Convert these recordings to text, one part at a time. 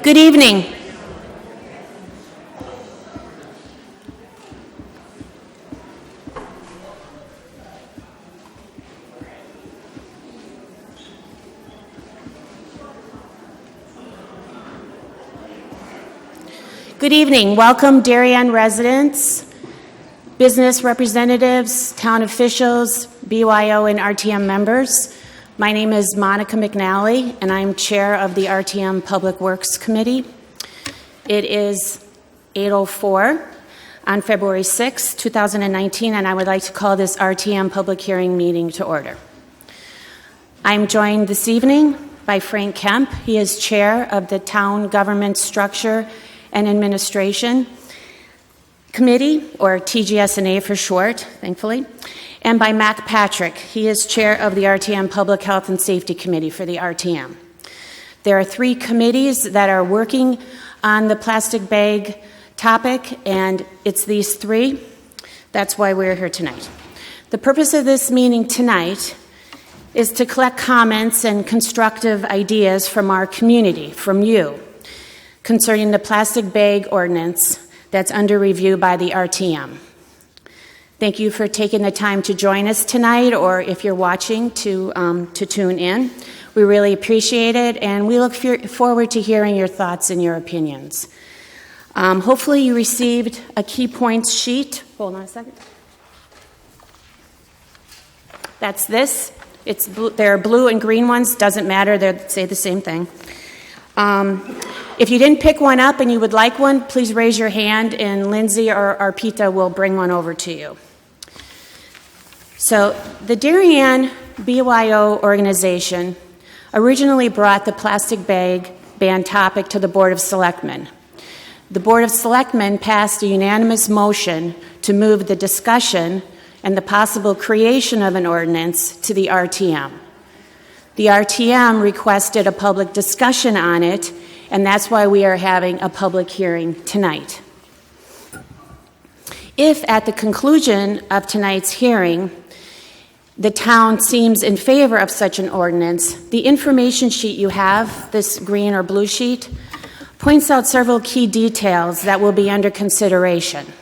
Good evening. Good evening. Welcome, Darien residents, business representatives, town officials, BYO and RTM members. My name is Monica McNally, and I'm chair of the RTM Public Works Committee. It is 8:04 on February 6, 2019, and I would like to call this RTM public hearing meeting to order. I'm joined this evening by Frank Kemp. He is chair of the Town Government Structure and Administration Committee, or TGS&A for short, thankfully, and by Mac Patrick. He is chair of the RTM Public Health and Safety Committee for the RTM. There are 3 committees that are working on the plastic bag topic, and it's these 3. That's why we're here tonight. The purpose of this meeting tonight is to collect comments and constructive ideas from our community, from you, concerning the plastic bag ordinance that's under review by the RTM. Thank you for taking the time to join us tonight, or if you're watching, to tune in. We really appreciate it, and we look forward to hearing your thoughts and your opinions. Hopefully you received a key points sheet. Hold on a second. That's this. There are blue and green ones. Doesn't matter. They say the same thing. If you didn't pick one up and you would like one, please raise your hand, and Lindsay or Arpita will bring one over to you. So the Darien BYO organization originally brought the plastic bag ban topic to the Board of Selectmen. The Board of Selectmen passed a unanimous motion to move the discussion and the possible creation of an ordinance to the RTM. The RTM requested a public discussion on it, and that's why we are having a public hearing tonight. If at the conclusion of tonight's hearing, the town seems in favor of such an ordinance, the information sheet you have, this green or blue sheet, points out several key details that will be under consideration.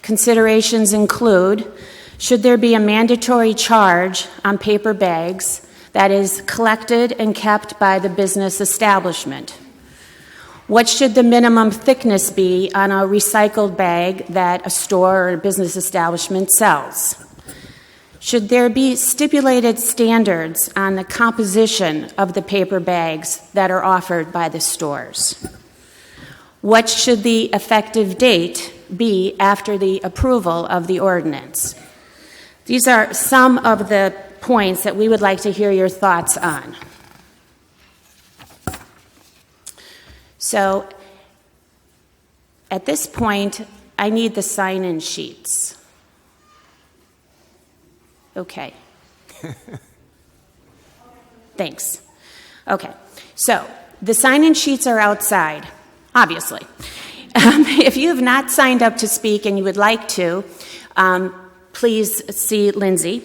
Considerations include, should there be a mandatory charge on paper bags that is collected and kept by the business establishment? What should the minimum thickness be on a recycled bag that a store or a business establishment sells? Should there be stipulated standards on the composition of the paper bags that are offered by the stores? What should the effective date be after the approval of the ordinance? These are some of the points that we would like to hear your thoughts on. So, at this point, I need the sign-in sheets. Okay. Thanks. Okay. So, the sign-in sheets are outside, obviously. If you have not signed up to speak and you would like to, please see Lindsay.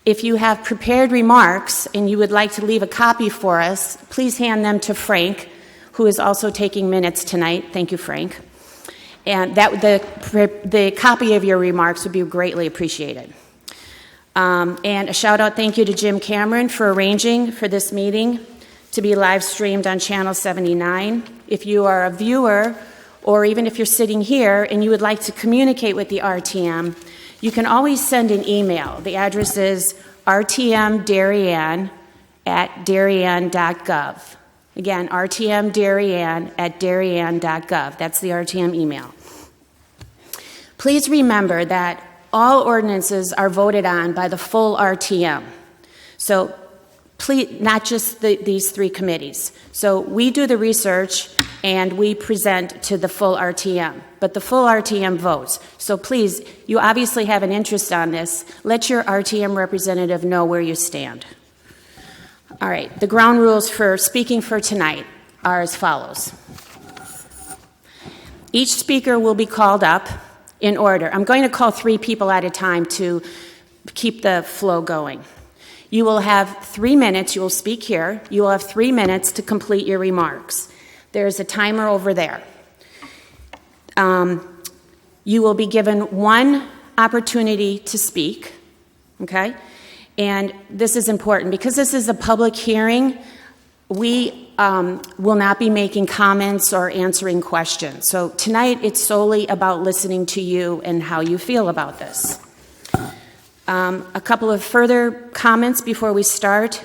If you have prepared remarks and you would like to leave a copy for us, please hand them to Frank, who is also taking minutes tonight. Thank you, Frank. And the copy of your remarks would be greatly appreciated. And a shout-out thank you to Jim Cameron for arranging for this meeting to be live streamed on Channel 79. If you are a viewer, or even if you're sitting here and you would like to communicate with the RTM, you can always send an email. The address is rtmdarien@darien.gov. Again, rtmdarien@darien.gov. That's the RTM email. Please remember that all ordinances are voted on by the full RTM. So please, not just these 3 committees. So we do the research and we present to the full RTM, but the full RTM votes. So please, you obviously have an interest on this. Let your RTM representative know where you stand. All right, the ground rules for speaking for tonight are as follows. Each speaker will be called up in order. I'm going to call 3 people at a time to keep the flow going. You will have 3 minutes. You will speak here. You will have 3 minutes to complete your remarks. There's a timer over there. You will be given one opportunity to speak, okay? And this is important because this is a public hearing. We will not be making comments or answering questions. So tonight it's solely about listening to you and how you feel about this. A couple of further comments before we start.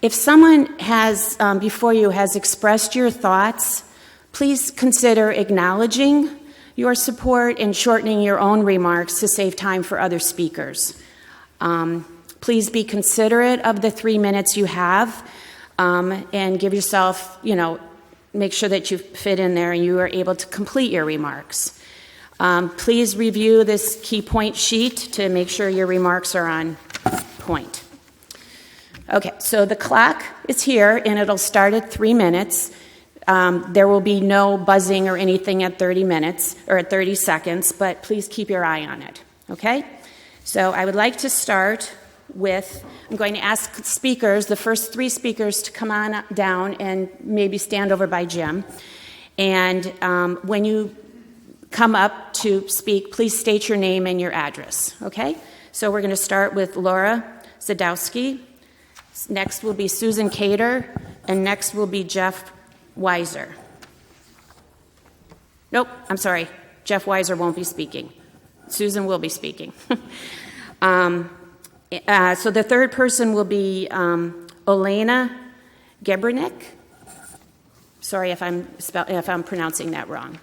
If someone has, before you, has expressed your thoughts, please consider acknowledging your support and shortening your own remarks to save time for other speakers. Please be considerate of the 3 minutes you have and give yourself, make sure that you fit in there and you are able to complete your remarks. Please review this key point sheet to make sure your remarks are on point. Okay, so the clock is here and it'll start at 3 minutes. There will be no buzzing or anything at 30 minutes or at 30 seconds, but please keep your eye on it, okay? So I would like to start with, I'm going to ask speakers, the first 3 speakers, to come on down and maybe stand over by Jim. And when you come up to speak, please state your name and your address, okay? So we're going to start with Laura Zadowski. Next will be Susan Cater, and next will be Jeff Weiser. Nope, I'm sorry. Jeff Weiser won't be speaking. Susan will be speaking. So the third person will be Elena Gebrinik. Sorry if I'm pronouncing that wrong.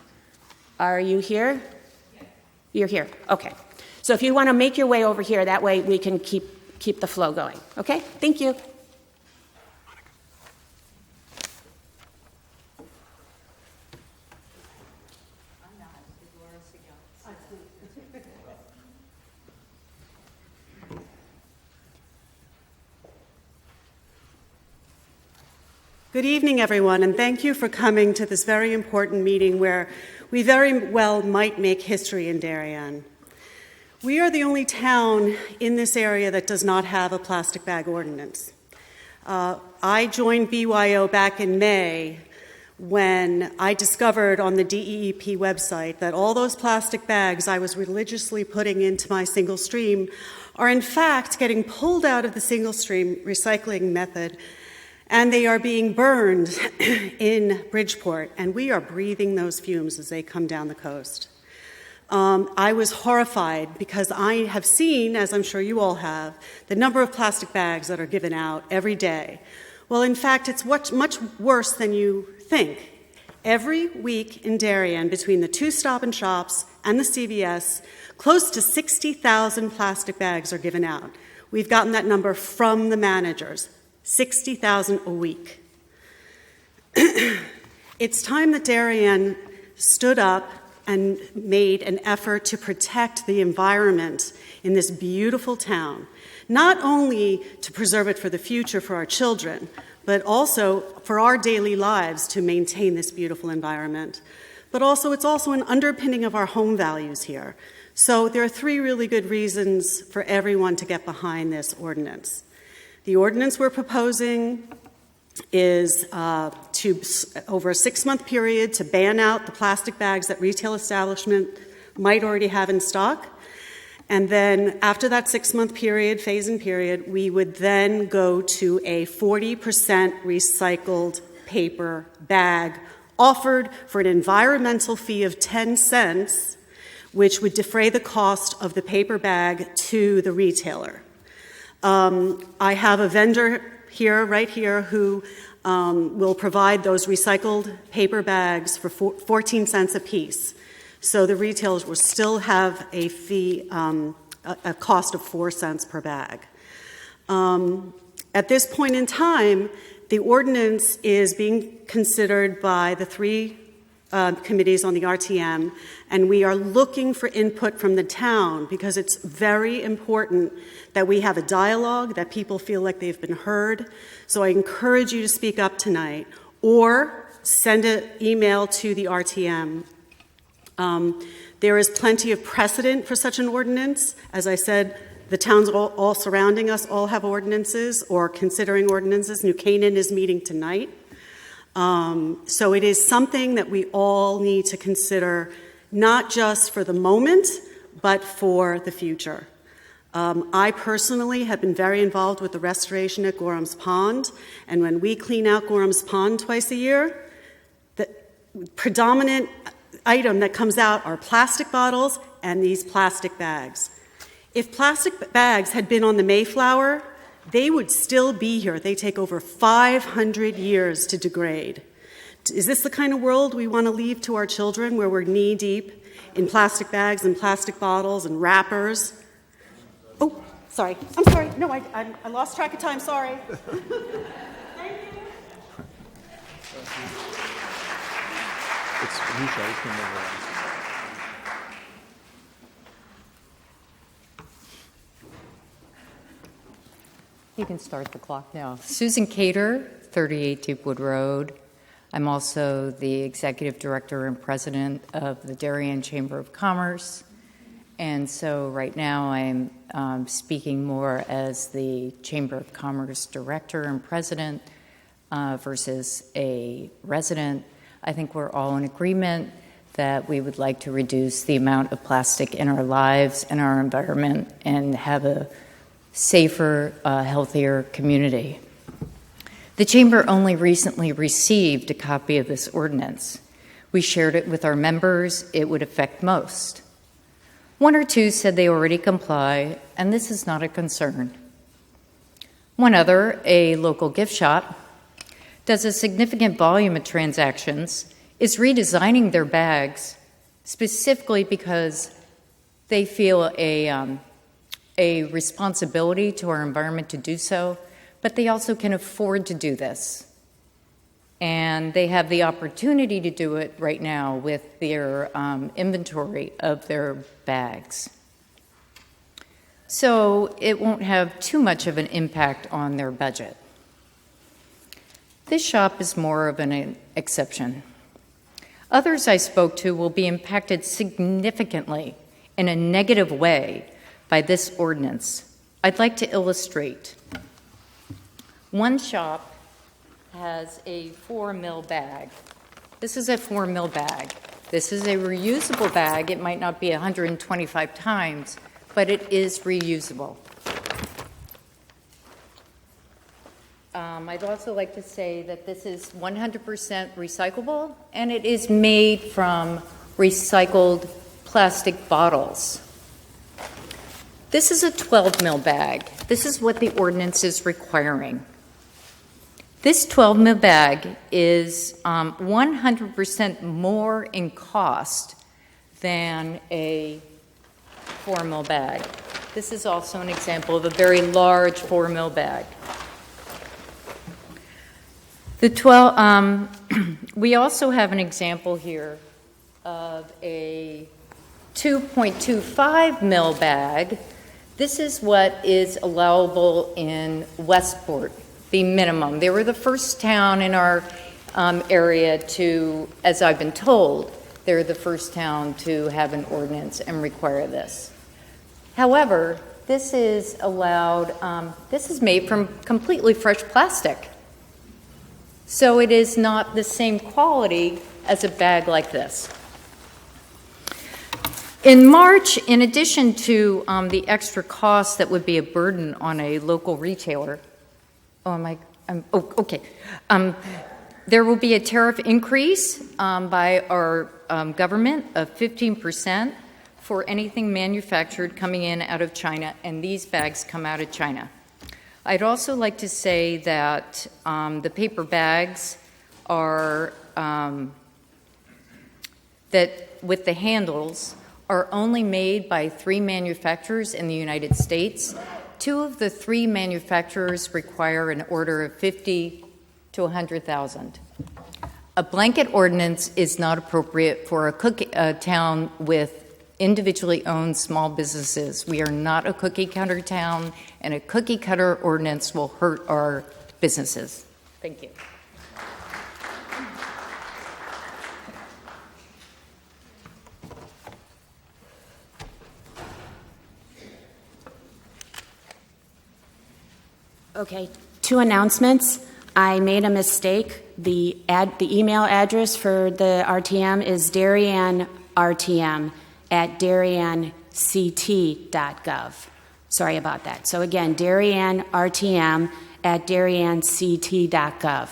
Are you here? Yes. You're here. Okay. So if you want to make your way over here, that way we can keep the flow going. Okay? Thank you. Good evening, everyone, and thank you for coming to this very important meeting where we very well might make history in Darien. We are the only town in this area that does not have a plastic bag ordinance. I joined BYO back in May when I discovered on the DEEP website that all those plastic bags I was religiously putting into my single stream are in fact getting pulled out of the single stream recycling method, and they are being burned in Bridgeport, and we are breathing those fumes as they come down the coast. I was horrified because I have seen, as I'm sure you all have, the number of plastic bags that are given out every day. Well, in fact, it's much worse than you think. Every week in Darien, between the 2 Stop and Shops and the CVS, close to 60,000 plastic bags are given out. We've gotten that number from the managers. 60,000 a week. It's time that Darien stood up and made an effort to protect the environment in this beautiful town, not only to preserve it for the future for our children, but also for our daily lives to maintain this beautiful environment. But also, it's also an underpinning of our home values here. So there are 3 really good reasons for everyone to get behind this ordinance. The ordinance we're proposing is to, over a 6-month period, to ban out the plastic bags that retail establishment might already have in stock. And then after that 6-month period, phase-in period, we would then go to a 40% recycled paper bag offered for an environmental fee of 10 cents, which would defray the cost of the paper bag to the retailer. I have a vendor here, right here, who will provide those recycled paper bags for 14 cents a piece. So the retailers will still have a fee, a cost of 4 cents per bag. At this point in time, the ordinance is being considered by the 3 committees on the RTM, and we are looking for input from the town because it's very important that we have a dialogue, that people feel like they've been heard. So I encourage you to speak up tonight or send an email to the RTM. There is plenty of precedent for such an ordinance. As I said, the towns all surrounding us all have ordinances or considering ordinances. New Canaan is meeting tonight. So it is something that we all need to consider, not just for the moment, but for the future. I personally have been very involved with the restoration at Gorham's Pond, and when we clean out Gorham's Pond twice a year, the predominant item that comes out are plastic bottles and these plastic bags. If plastic bags had been on the Mayflower, they would still be here. They take over 500 years to degrade. Is this the kind of world we want to leave to our children, where we're knee-deep in plastic bags and plastic bottles and wrappers? Oh, sorry. I'm sorry. No, I lost track of time. Sorry. You can start the clock now. Susan Cater, 38 Deepwood Road. I'm also the Executive Director and President of the Darien Chamber of Commerce. And so right now I'm speaking more as the Chamber of Commerce Director and President versus a resident. I think we're all in agreement that we would like to reduce the amount of plastic in our lives and our environment and have a safer, healthier community. The Chamber only recently received a copy of this ordinance. We shared it with our members. It would affect most. One or two said they already comply, and this is not a concern. One other, a local gift shop, does a significant volume of transactions, is redesigning their bags specifically because they feel a responsibility to our environment to do so, but they also can afford to do this. And they have the opportunity to do it right now with their inventory of their bags. So it won't have too much of an impact on their budget. This shop is more of an exception. Others I spoke to will be impacted significantly in a negative way by this ordinance. I'd like to illustrate. One shop has a 4 mil bag. This is a 4 mil bag. This is a reusable bag. It might not be 125 times, but it is reusable. I'd also like to say that this is 100% recyclable, and it is made from recycled plastic bottles. This is a 12 mil bag. This is what the ordinance is requiring. This 12 mil bag is 100% more in cost than a 4 mil bag. This is also an example of a very large 4 mil bag. We also have an example here of a 2.25 mil bag. This is what is allowable in Westport, the minimum. They were the first town in our area to, as I've been told, they're the first town to have an ordinance and require this. However, this is allowed, this is made from completely fresh plastic. So it is not the same quality as a bag like this. In March, in addition to the extra cost that would be a burden on a local retailer, there will be a tariff increase by our government of 15% for anything manufactured coming in out of China, and these bags come out of China. I'd also like to say that the paper bags are, that with the handles, are only made by 3 manufacturers in the United States. 2 of the 3 manufacturers require an order of 50 to 100,000. A blanket ordinance is not appropriate for a town with individually owned small businesses. We are not a cookie cutter town, and a cookie cutter ordinance will hurt our businesses. Thank you. Okay, 2 announcements. I made a mistake the email address for the RTM is darien.rtm@darien.ct.gov. Sorry about that. So again, darien.rtm@darien.ct.gov.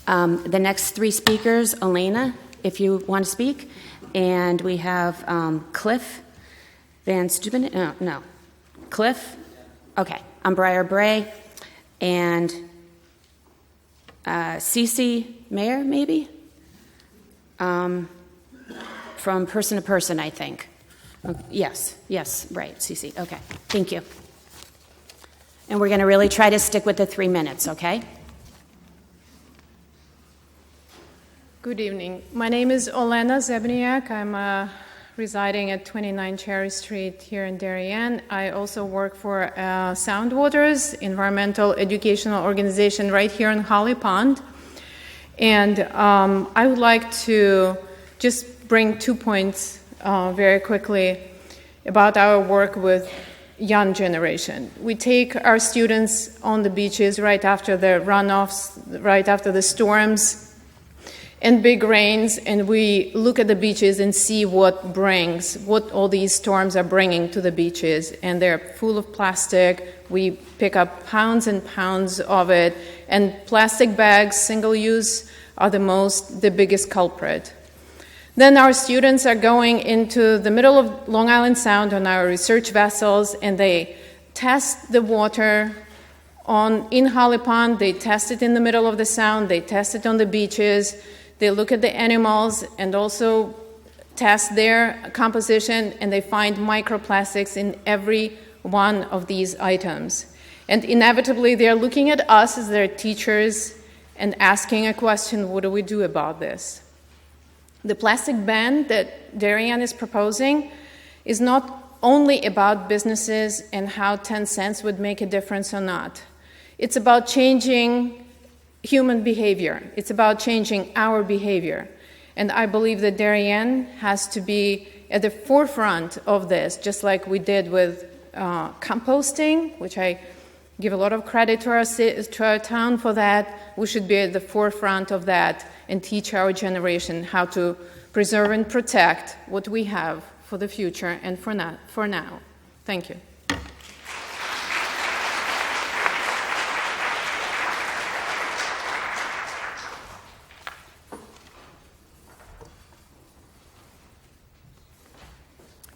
The next three speakers, Elena, if you want to speak, and we have Cliff Van Steuben. No, Cliff. Okay, I'm Briar Bray, and Cee Cee Mar, maybe, from Person to Person, I think. Yes, right, Cee Cee. Okay, thank you. And we're going to really try to stick with the 3 minutes, okay? Good evening. My name is Elena Zebniak. I'm residing at 29 Cherry Street here in Darien. I also work for Sound Waters, environmental educational organization right here in Holly Pond. And I would like to just bring 2 points very quickly about our work with young generation. We take our students on the beaches right after the runoffs, right after the storms and big rains, and we look at the beaches and see what all these storms are bringing to the beaches, and they're full of plastic. We pick up pounds and pounds of it, and plastic bags, single use, are the biggest culprit. Then our students are going into the middle of Long Island Sound on our research vessels, and they test the water in Holly Pond. They test it in the middle of the Sound. They test it on the beaches. They look at the animals and also test their composition, and they find microplastics in every one of these items. And inevitably, they're looking at us as their teachers and asking a question, what do we do about this? The plastic ban that Darien is proposing is not only about businesses and how 10 cents would make a difference or not. It's about changing human behavior. It's about changing our behavior. And I believe that Darien has to be at the forefront of this, just like we did with composting, which I give a lot of credit to our town for that. We should be at the forefront of that and teach our generation how to preserve and protect what we have for the future and for now. Thank you.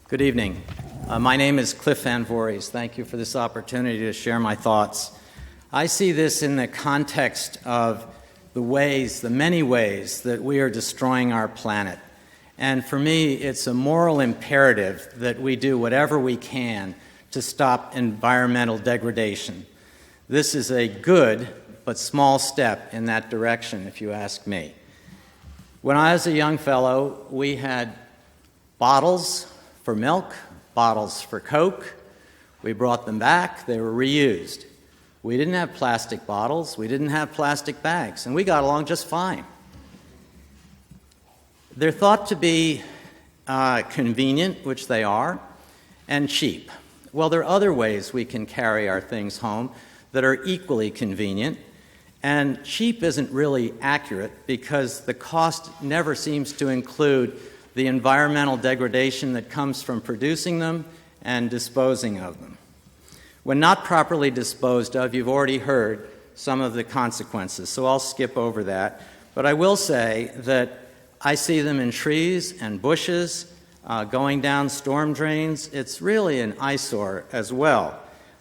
Good evening. My name is Cliff Van Voorhees. Thank you for this opportunity to share my thoughts. I see this in the context of the many ways that we are destroying our planet. And for me, it's a moral imperative that we do whatever we can to stop environmental degradation. This is a good but small step in that direction, if you ask me. When I was a young fellow, we had bottles for milk, bottles for Coke. We brought them back. They were reused. We didn't have plastic bottles. We didn't have plastic bags, and we got along just fine. They're thought to be convenient, which they are, and cheap. Well, there are other ways we can carry our things home that are equally convenient, and cheap isn't really accurate because the cost never seems to include the environmental degradation that comes from producing them and disposing of them. When not properly disposed of, you've already heard some of the consequences, so I'll skip over that. But I will say that I see them in trees and bushes, going down storm drains. It's really an eyesore as well.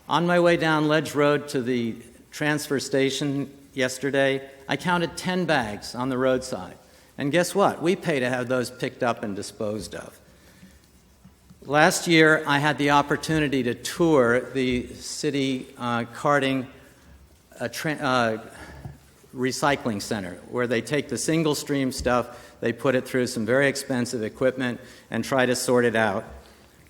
On my way down Ledge Road to the transfer station yesterday, I counted 10 bags on the roadside. And guess what? We pay to have those picked up and disposed of. Last year, I had the opportunity to tour the city carting recycling center, where they take the single stream stuff, they put it through some very expensive equipment and try to sort it out.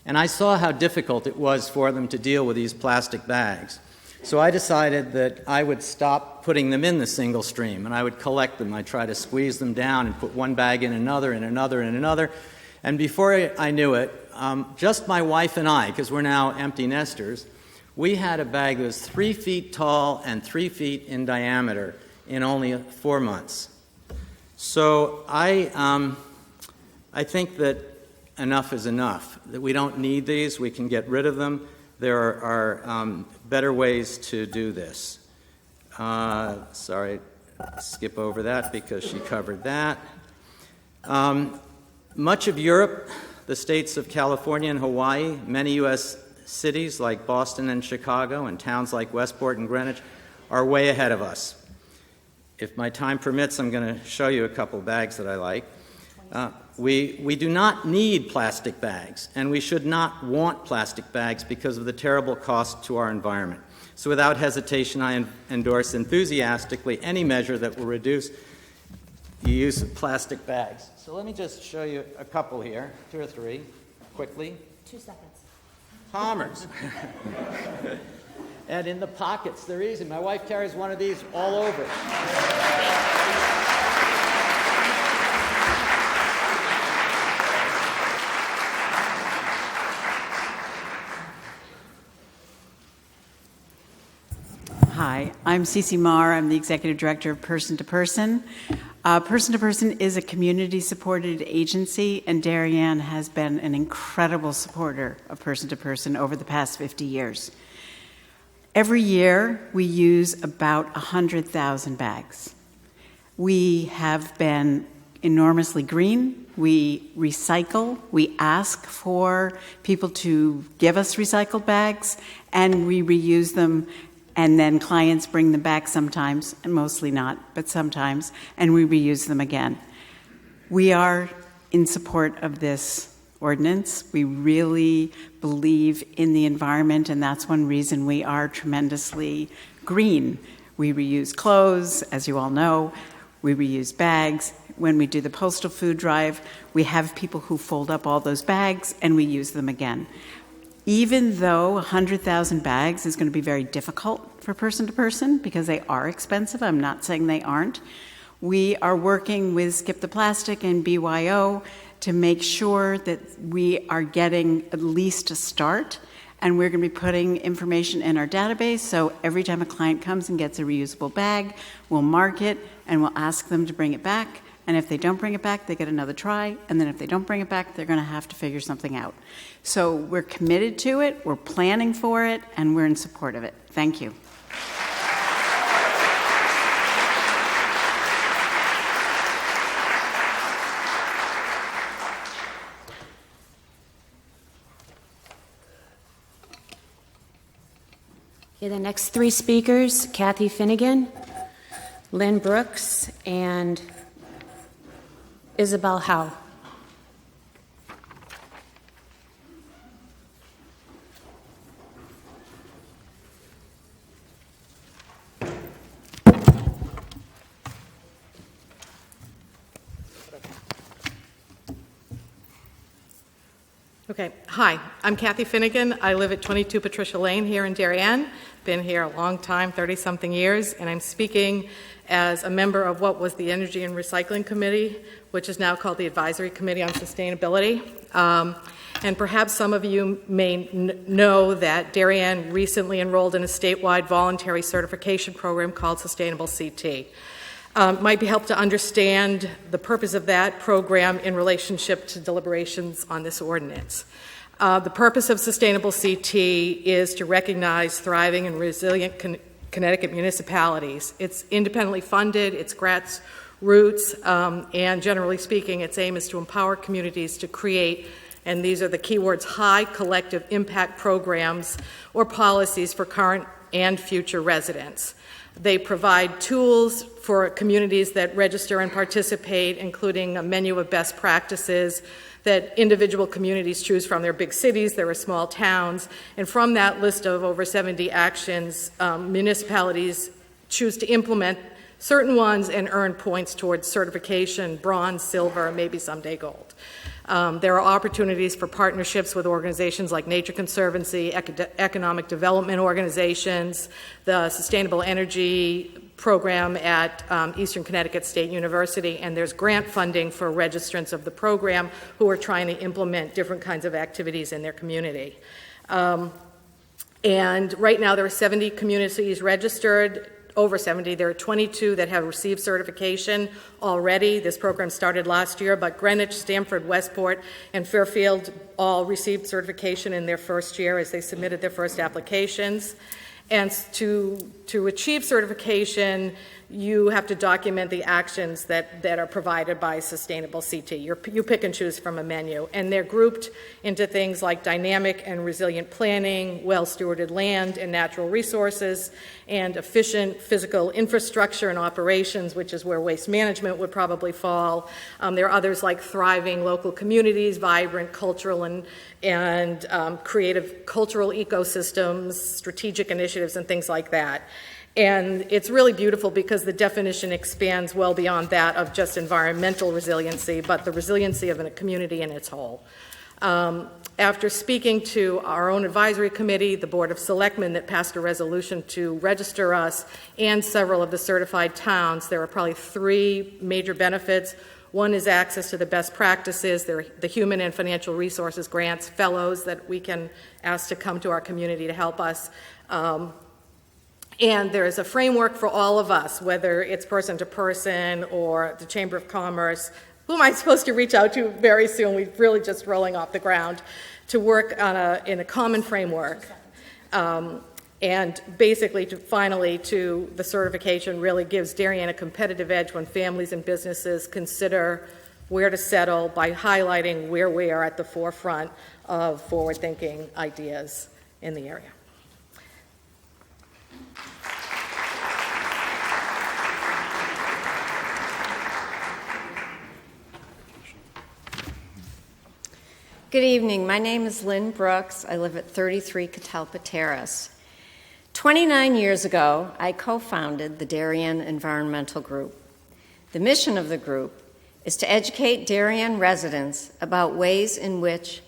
And I saw how difficult it was for them to deal with these plastic bags. So I decided that I would stop putting them in the single stream, and I would collect them. I'd try to squeeze them down and put one bag in another and another and another. And before I knew it, just my wife and I, because we're now empty nesters, we had a bag that was 3 feet tall and 3 feet in diameter in only 4 months. So I think that enough is enough, that we don't need these, we can get rid of them. There are better ways to do this. Sorry, skip over that because she covered that. Much of Europe, the states of California and Hawaii, many U.S. cities like Boston and Chicago, and towns like Westport and Greenwich are way ahead of us. If my time permits, I'm going to show you a couple bags that I like. We do not need plastic bags, and we should not want plastic bags because of the terrible cost to our environment. So without hesitation, I endorse enthusiastically any measure that will reduce the use of plastic bags. So let me just show you a couple here, 2 or 3, quickly. 2 seconds. Palmer's. And in the pockets, they're easy. My wife carries one of these all over. Hi, I'm Cee Cee Mar. I'm the Executive Director of Person to Person. Person to Person is a community-supported agency, and Darien has been an incredible supporter of Person to Person over the past 50 years. Every year, we use about 100,000 bags. We have been enormously green. We recycle. We ask for people to give us recycled bags, and we reuse them. And then clients bring them back sometimes, and mostly not, but sometimes, and we reuse them again. We are in support of this ordinance. We really believe in the environment, and that's one reason we are tremendously green. We reuse clothes, as you all know. We reuse bags. When we do the postal food drive, we have people who fold up all those bags, and we use them again. Even though 100,000 bags is going to be very difficult for Person to Person because they are expensive, I'm not saying they aren't, we are working with Skip the Plastic and BYO to make sure that we are getting at least a start, and we're going to be putting information in our database, so every time a client comes and gets a reusable bag, we'll mark it and we'll ask them to bring it back. And if they don't bring it back, they get another try. And then if they don't bring it back, they're going to have to figure something out. So we're committed to it, we're planning for it, and we're in support of it. Thank you. Okay, the next 3 speakers, Cathy Finnegan, Lynn Brooks, and Isabel Hole. Okay, hi, I'm Cathy Finnegan. I live at 22 Patricia Lane here in Darien. Been here a long time, 30-something years, and I'm speaking as a member of what was the Energy and Recycling Committee, which is now called the Advisory Committee on Sustainability. And perhaps some of you may know that Darien recently enrolled in a statewide voluntary certification program called Sustainable CT. Might be helpful to understand the purpose of that program in relationship to deliberations on this ordinance. The purpose of Sustainable CT is to recognize thriving and resilient Connecticut municipalities. It's independently funded, it's grassroots, and generally speaking, its aim is to empower communities to create, and these are the keywords, high collective impact programs or policies for current and future residents. They provide tools for communities that register and participate, including a menu of best practices that individual communities choose from. There are big cities, there are small towns, and from that list of over 70 actions, municipalities choose to implement certain ones and earn points towards certification, bronze, silver, maybe someday gold. There are opportunities for partnerships with organizations like Nature Conservancy, economic development organizations, the Sustainable Energy Program at Eastern Connecticut State University, and there's grant funding for registrants of the program who are trying to implement different kinds of activities in their community. And right now there are 70 communities registered. over 70. There are 22 that have received certification already. This program started last year, but Greenwich, Stamford, Westport, and Fairfield all received certification in their first year as they submitted their first applications. And to achieve certification, you have to document the actions that are provided by Sustainable CT. You pick and choose from a menu, and they're grouped into things like dynamic and resilient planning, well-stewarded land and natural resources, and efficient physical infrastructure and operations, which is where waste management would probably fall. There are others like thriving local communities, vibrant cultural and creative cultural ecosystems, strategic initiatives, and things like that. And it's really beautiful because the definition expands well beyond that of just environmental resiliency, but the resiliency of a community in its whole. After speaking to our own advisory committee, the Board of Selectmen that passed a resolution to register us, and several of the certified towns, there are probably 3 major benefits. One is access to the best practices. There are the human and financial resources grants, fellows that we can ask to come to our community to help us. And there is a framework for all of us, whether it's person to person or the Chamber of Commerce. Who am I supposed to reach out to very soon? We're really just rolling off the ground to work in a common framework. And basically, to the certification really gives Darien a competitive edge when families and businesses consider where to settle by highlighting where we are at the forefront of forward-thinking ideas in the area. Good evening. My name is Lynn Brooks. I live at 33 Catalpa Terrace. 29 years ago, I co-founded the Darien Environmental Group. The mission of the group is to educate Darien residents about ways in which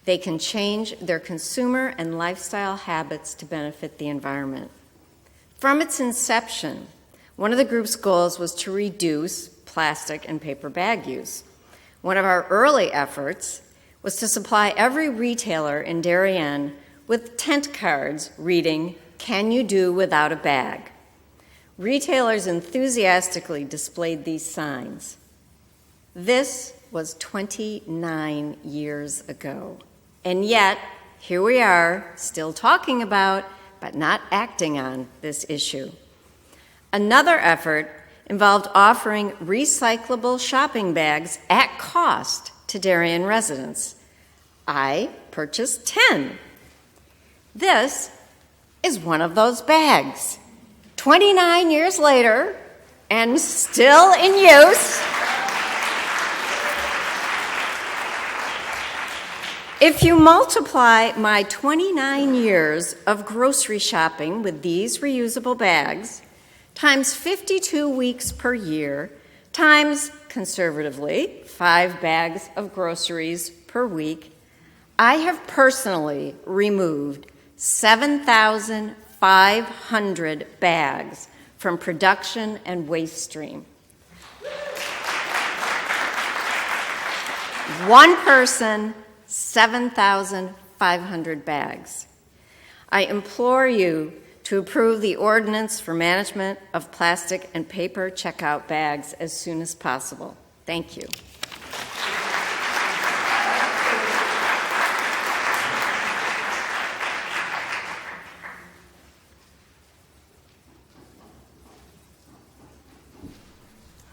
they can change their consumer and lifestyle habits to benefit the environment. From its inception, one of the group's goals was to reduce plastic and paper bag use. One of our early efforts was to supply every retailer in Darien with tent cards reading, "Can you do without a bag?" Retailers enthusiastically displayed these signs. This was 29 years ago. And yet, here we are, still talking about, but not acting on this issue. Another effort involved offering recyclable shopping bags at cost to Darien residents. I purchased 10. This is one of those bags. 29 years later, and still in use. If you multiply my 29 years of grocery shopping with these reusable bags, times 52 weeks per year, times, conservatively, 5 bags of groceries per week, I have personally removed 7,500 bags from production and waste stream. One person, 7,500 bags. I implore you to approve the ordinance for management of plastic and paper checkout bags as soon as possible. Thank you.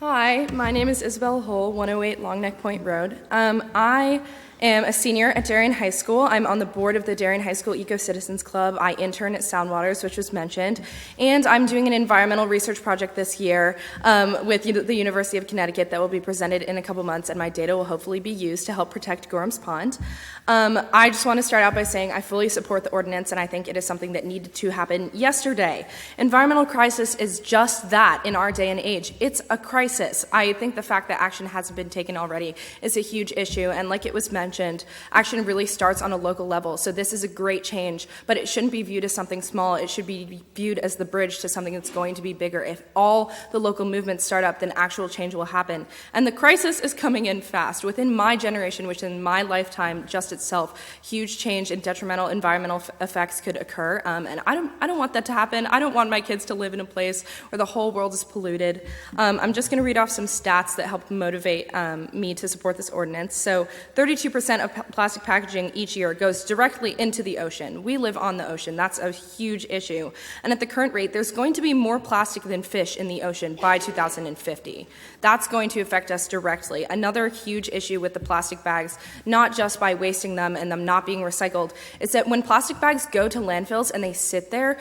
Hi, my name is Isabel Hole, 108 Long Neck Point Road. I am a senior at Darien High School. I'm on the board of the Darien High School Eco-Citizens Club. I intern at Soundwaters, which was mentioned, and I'm doing an environmental research project this year with the University of Connecticut that will be presented in a couple months, and my data will hopefully be used to help protect Gorham's Pond. I just want to start out by saying I fully support the ordinance, and I think it is something that needed to happen yesterday. Environmental crisis is just that in our day and age. It's a crisis. crisis. I think the fact that action hasn't been taken already is a huge issue, and like it was mentioned, action really starts on a local level, so this is a great change, but it shouldn't be viewed as something small. It should be viewed as the bridge to something that's going to be bigger. If all the local movements start up, then actual change will happen. And the crisis is coming in fast. Within my generation, which in my lifetime just itself, huge change and detrimental environmental effects could occur, and I don't want that to happen. I don't want my kids to live in a place where the whole world is polluted. I'm just going to read off some stats that help motivate me to support this ordinance. So 32% of plastic packaging each year goes directly into the ocean. We live on the ocean. That's a huge issue. And at the current rate, there's going to be more plastic than fish in the ocean by 2050. That's going to affect us directly. Another huge issue with the plastic bags, not just by wasting them and them not being recycled, is that when plastic bags go to landfills and they sit there,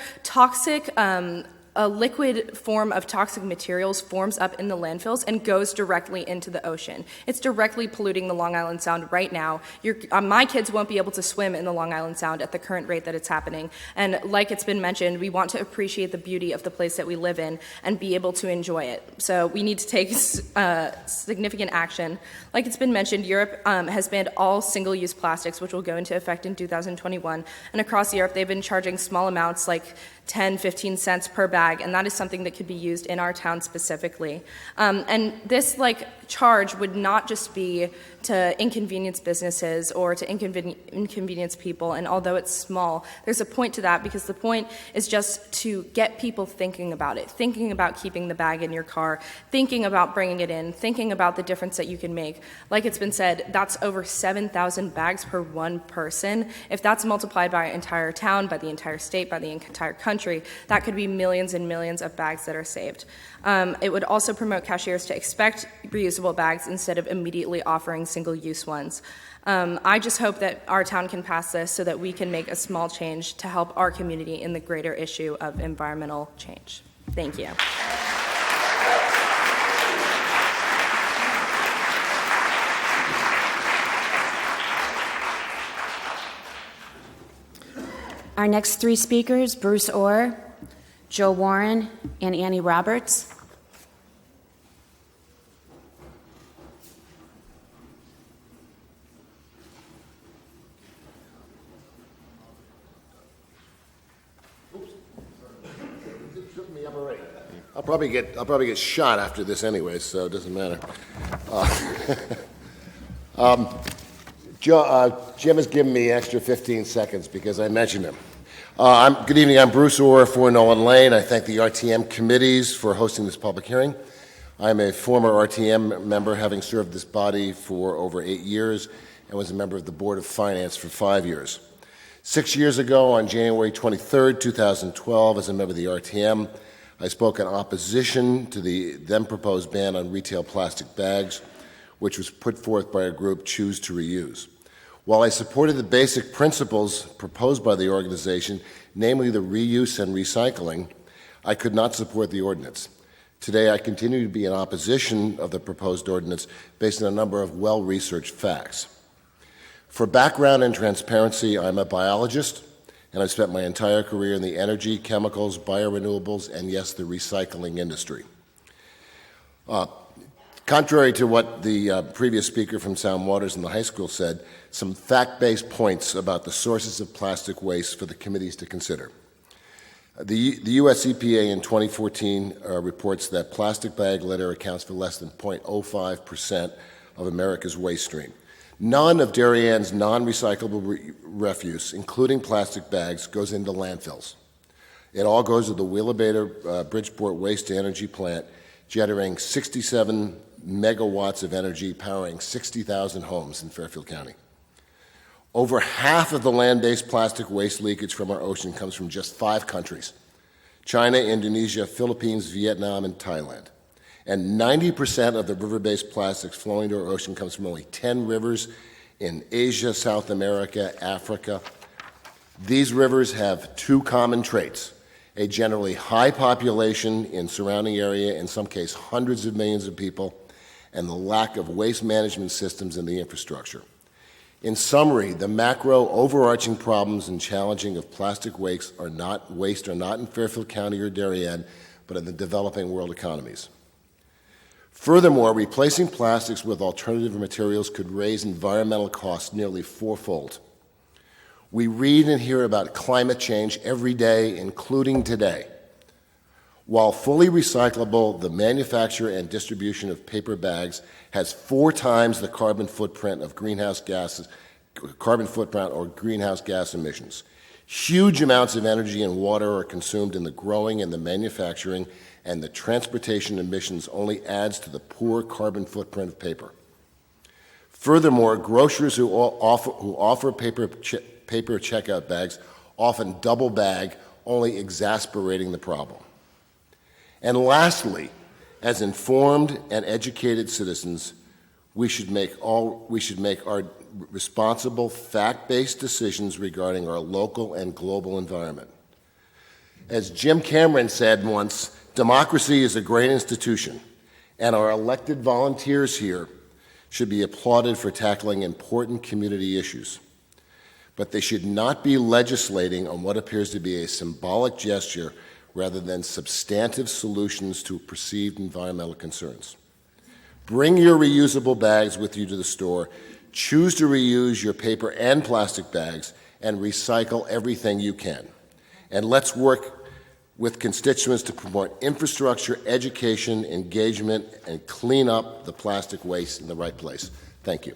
a liquid form of toxic materials forms up in the landfills and goes directly into the ocean. It's directly polluting the Long Island Sound right now. My kids won't be able to swim in the Long Island Sound at the current rate that it's happening. And like it's been mentioned, we want to appreciate the beauty of the place that we live in and be able to enjoy it. So we need to take significant action. Like it's been mentioned, Europe has banned all single-use plastics, which will go into effect in 2021. And across Europe, they've been charging small amounts like 10, 15 cents per bag, and that is something that could be used in our town specifically. And this charge would not just be to inconvenience businesses or to inconvenience people, and although it's small, there's a point to that, because the point is just to get people thinking about it, thinking about keeping the bag in your car, thinking about bringing it in, thinking about the difference that you can make. Like it's been said, that's over 7,000 bags per one person. If that's multiplied by an entire town, by the entire state, by the entire country, that could be millions and millions of bags that are saved. It would also promote cashiers to expect reusable bags instead of immediately offering single-use ones. I just hope that our town can pass this so that we can make a small change to help our community in the greater issue of environmental change. Thank you. Our next three speakers, Bruce Orr, Joe Warren, and Annie Roberts. I'll probably get shot after this anyway, so it doesn't matter. Jim has given me extra 15 seconds because I mentioned him. Good evening. I'm Bruce Orr, 4 Nolan Lane. I thank the RTM committees for hosting this public hearing. I'm a former RTM member, having served this body for over 8 years, and was a member of the Board of Finance for 5 years. 6 years ago, on January 23rd, 2012, as a member of the RTM, I spoke in opposition to the then proposed ban on retail plastic bags, which was put forth by a group, Choose to Reuse. While I supported the basic principles proposed by the organization, namely the reuse and recycling, I could not support the ordinance. Today, I continue to be in opposition of the proposed ordinance based on a number of well-researched facts. For background and transparency, I'm a biologist, and I've spent my entire career in the energy, chemicals, biorenewables, and yes, the recycling industry. Contrary to what the previous speaker from Sound Waters and the high school said, some fact-based points about the sources of plastic waste for the committees to consider. The U.S. EPA in 2014 reports that plastic bag litter accounts for less than 0.05% of America's waste stream. None of Darienne's non-recyclable refuse, including plastic bags, goes into landfills. It all goes to the Wheelabrator Bridgeport waste-to-energy plant, generating 67 megawatts of energy, powering 60,000 homes in Fairfield County. Over half of the land-based plastic waste leakage from our ocean comes from just 5 countries: China, Indonesia, Philippines, Vietnam, and Thailand. And 90% of the river-based plastics flowing to our ocean comes from only 10 rivers in Asia, South America, Africa. These rivers have 2 common traits: a generally high population in surrounding area, in some cases hundreds of millions of people, and the lack of waste management systems in the infrastructure. In summary, the macro overarching problems and challenging of plastic waste are not in Fairfield County or Darien, but in the developing world economies. Furthermore, replacing plastics with alternative materials could raise environmental costs nearly fourfold. We read and hear about climate change every day, including today. While fully recyclable, the manufacture and distribution of paper bags has 4 times the carbon footprint or greenhouse gas emissions. Huge amounts of energy and water are consumed in the growing and the manufacturing, and the transportation emissions only adds to the poor carbon footprint of paper. Furthermore, grocers who offer paper checkout bags often double bag, only exacerbating the problem. And lastly, as informed and educated citizens, we should make our responsible, fact-based decisions regarding our local and global environment. As Jim Cameron said once, democracy is a great institution, and our elected volunteers here should be applauded for tackling important community issues. But they should not be legislating on what appears to be a symbolic gesture rather than substantive solutions to perceived environmental concerns. Bring your reusable bags with you to the store, choose to reuse your paper and plastic bags, and recycle everything you can. And let's work with constituents to promote infrastructure, education, engagement, and clean up the plastic waste in the right place. Thank you.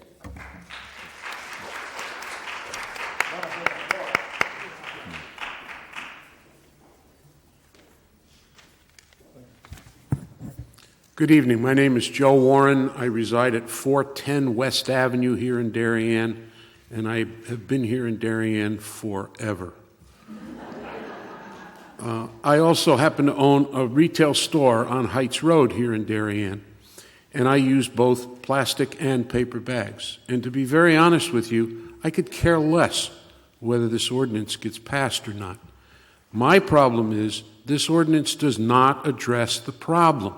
Good evening. My name is Joe Warren. I reside at 410 West Avenue here in Darien, and I have been here in Darien forever. I also happen to own a retail store on Heights Road here in Darien, and I use both plastic and paper bags. And to be very honest with you, I could care less whether this ordinance gets passed or not. My problem is this ordinance does not address the problem.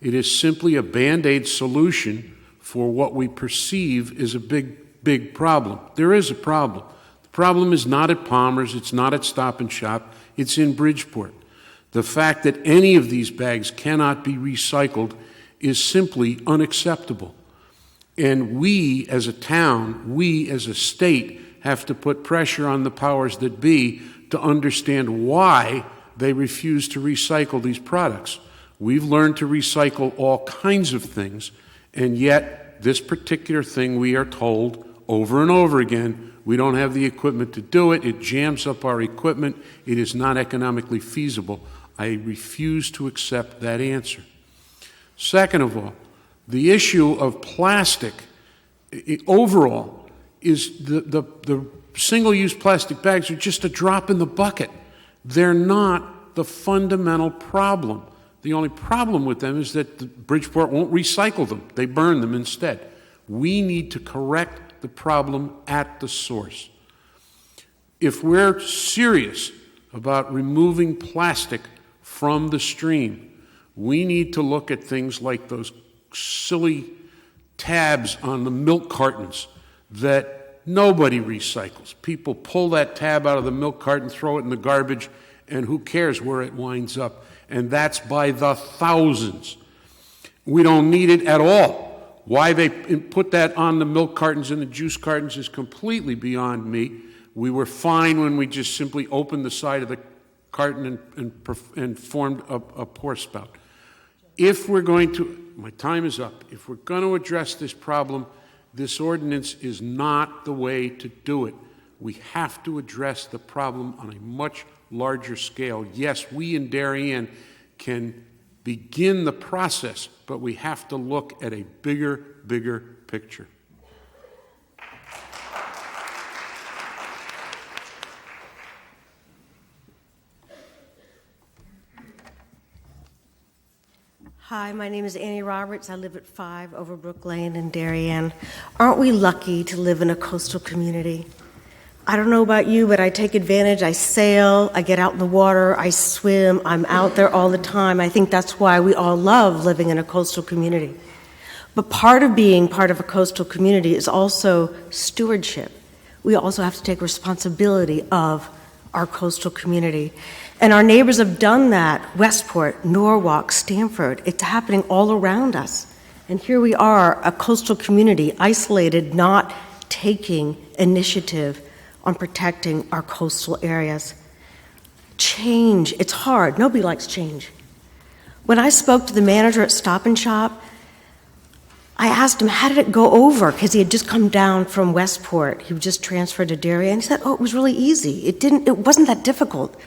It is simply a Band-Aid solution for what we perceive is a big problem. There is a problem. The problem is not at Palmer's, it's not at Stop and Shop, it's in Bridgeport. The fact that any of these bags cannot be recycled is simply unacceptable. And we as a town, we as a state, have to put pressure on the powers that be to understand why they refuse to recycle these products. We've learned to recycle all kinds of things, and yet this particular thing we are told over and over again, we don't have the equipment to do it, it jams up our equipment, it is not economically feasible. I refuse to accept that answer. Second of all, the issue of plastic overall is the single-use plastic bags are just a drop in the bucket. They're not the fundamental problem. The only problem with them is that Bridgeport won't recycle them. They burn them instead. We need to correct the problem at the source. If we're serious about removing plastic from the stream, we need to look at things like those silly tabs on the milk cartons that nobody recycles. People pull that tab out of the milk carton, throw it in the garbage, and who cares where it winds up? And that's by the thousands. We don't need it at all. Why they put that on the milk cartons and the juice cartons is completely beyond me. We were fine when we just simply opened the side of the carton and formed a pour spout. If we're going to, my time is up, if we're going to address this problem, this ordinance is not the way to do it. We have to address the problem on a much larger scale. Yes, we in Darien can begin the process, but we have to look at a bigger picture. Hi, my name is Annie Roberts. I live at 5 Overbrook Lane in Darien. Aren't we lucky to live in a coastal community? I don't know about you, but I take advantage. I sail, I get out in the water, I swim, I'm out there all the time. I think that's why we all love living in a coastal community. But part of being part of a coastal community is also stewardship. We also have to take responsibility of our coastal community. And our neighbors have done that. Westport, Norwalk, Stamford. It's happening all around us. And here we are, a coastal community, isolated, not taking initiative on protecting our coastal areas. Change, it's hard. Nobody likes change. When I spoke to the manager at Stop and Shop, I asked him, how did it go over? Because he had just come down from Westport. He was just transferred to Darien. He said, oh, it was really easy. It wasn't that difficult.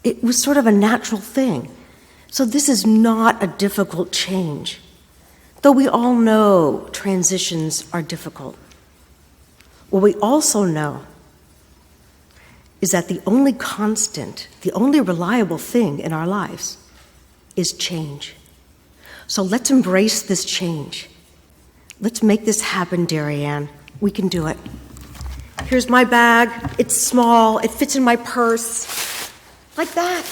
It was sort of a natural thing. So this is not a difficult change. Though we all know transitions are difficult. What we also know is that the only constant, the only reliable thing in our lives is change. So let's embrace this change. Let's make this happen, Darien. We can do it. Here's my bag. It's small. It fits in my purse. Like that.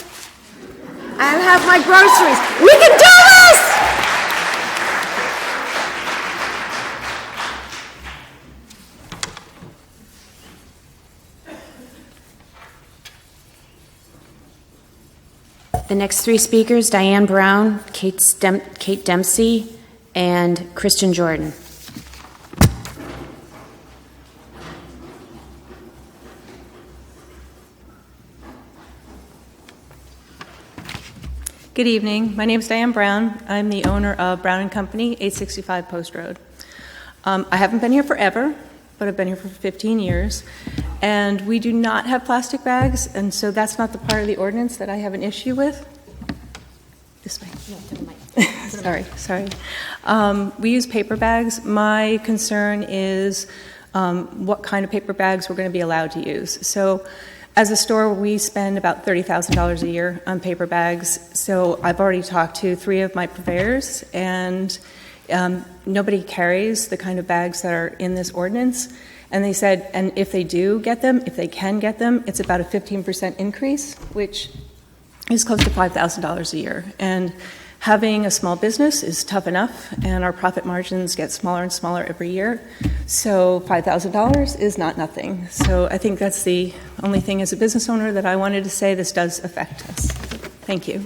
I have my groceries. We can do this! The next three speakers, Diane Brown, Kate Dempsey, and Cristin Jordan. Good evening. My name is Diane Brown. I'm the owner of Brown & Company, 865 Post Road. I haven't been here forever, but I've been here for 15 years. And we do not have plastic bags, and so that's not the part of the ordinance that I have an issue with. This way. Sorry. We use paper bags. My concern is what kind of paper bags we're going to be allowed to use. So as a store, we spend about $30,000 a year on paper bags. So I've already talked to 3 of my purveyors, and nobody carries the kind of bags that are in this ordinance. And they said, and if they do get them, if they can get them, it's about a 15% increase, which is close to $5,000 a year. And having a small business is tough enough, and our profit margins get smaller and smaller every year. So $5,000 is not nothing. So I think that's the only thing as a business owner that I wanted to say this does affect us. Thank you.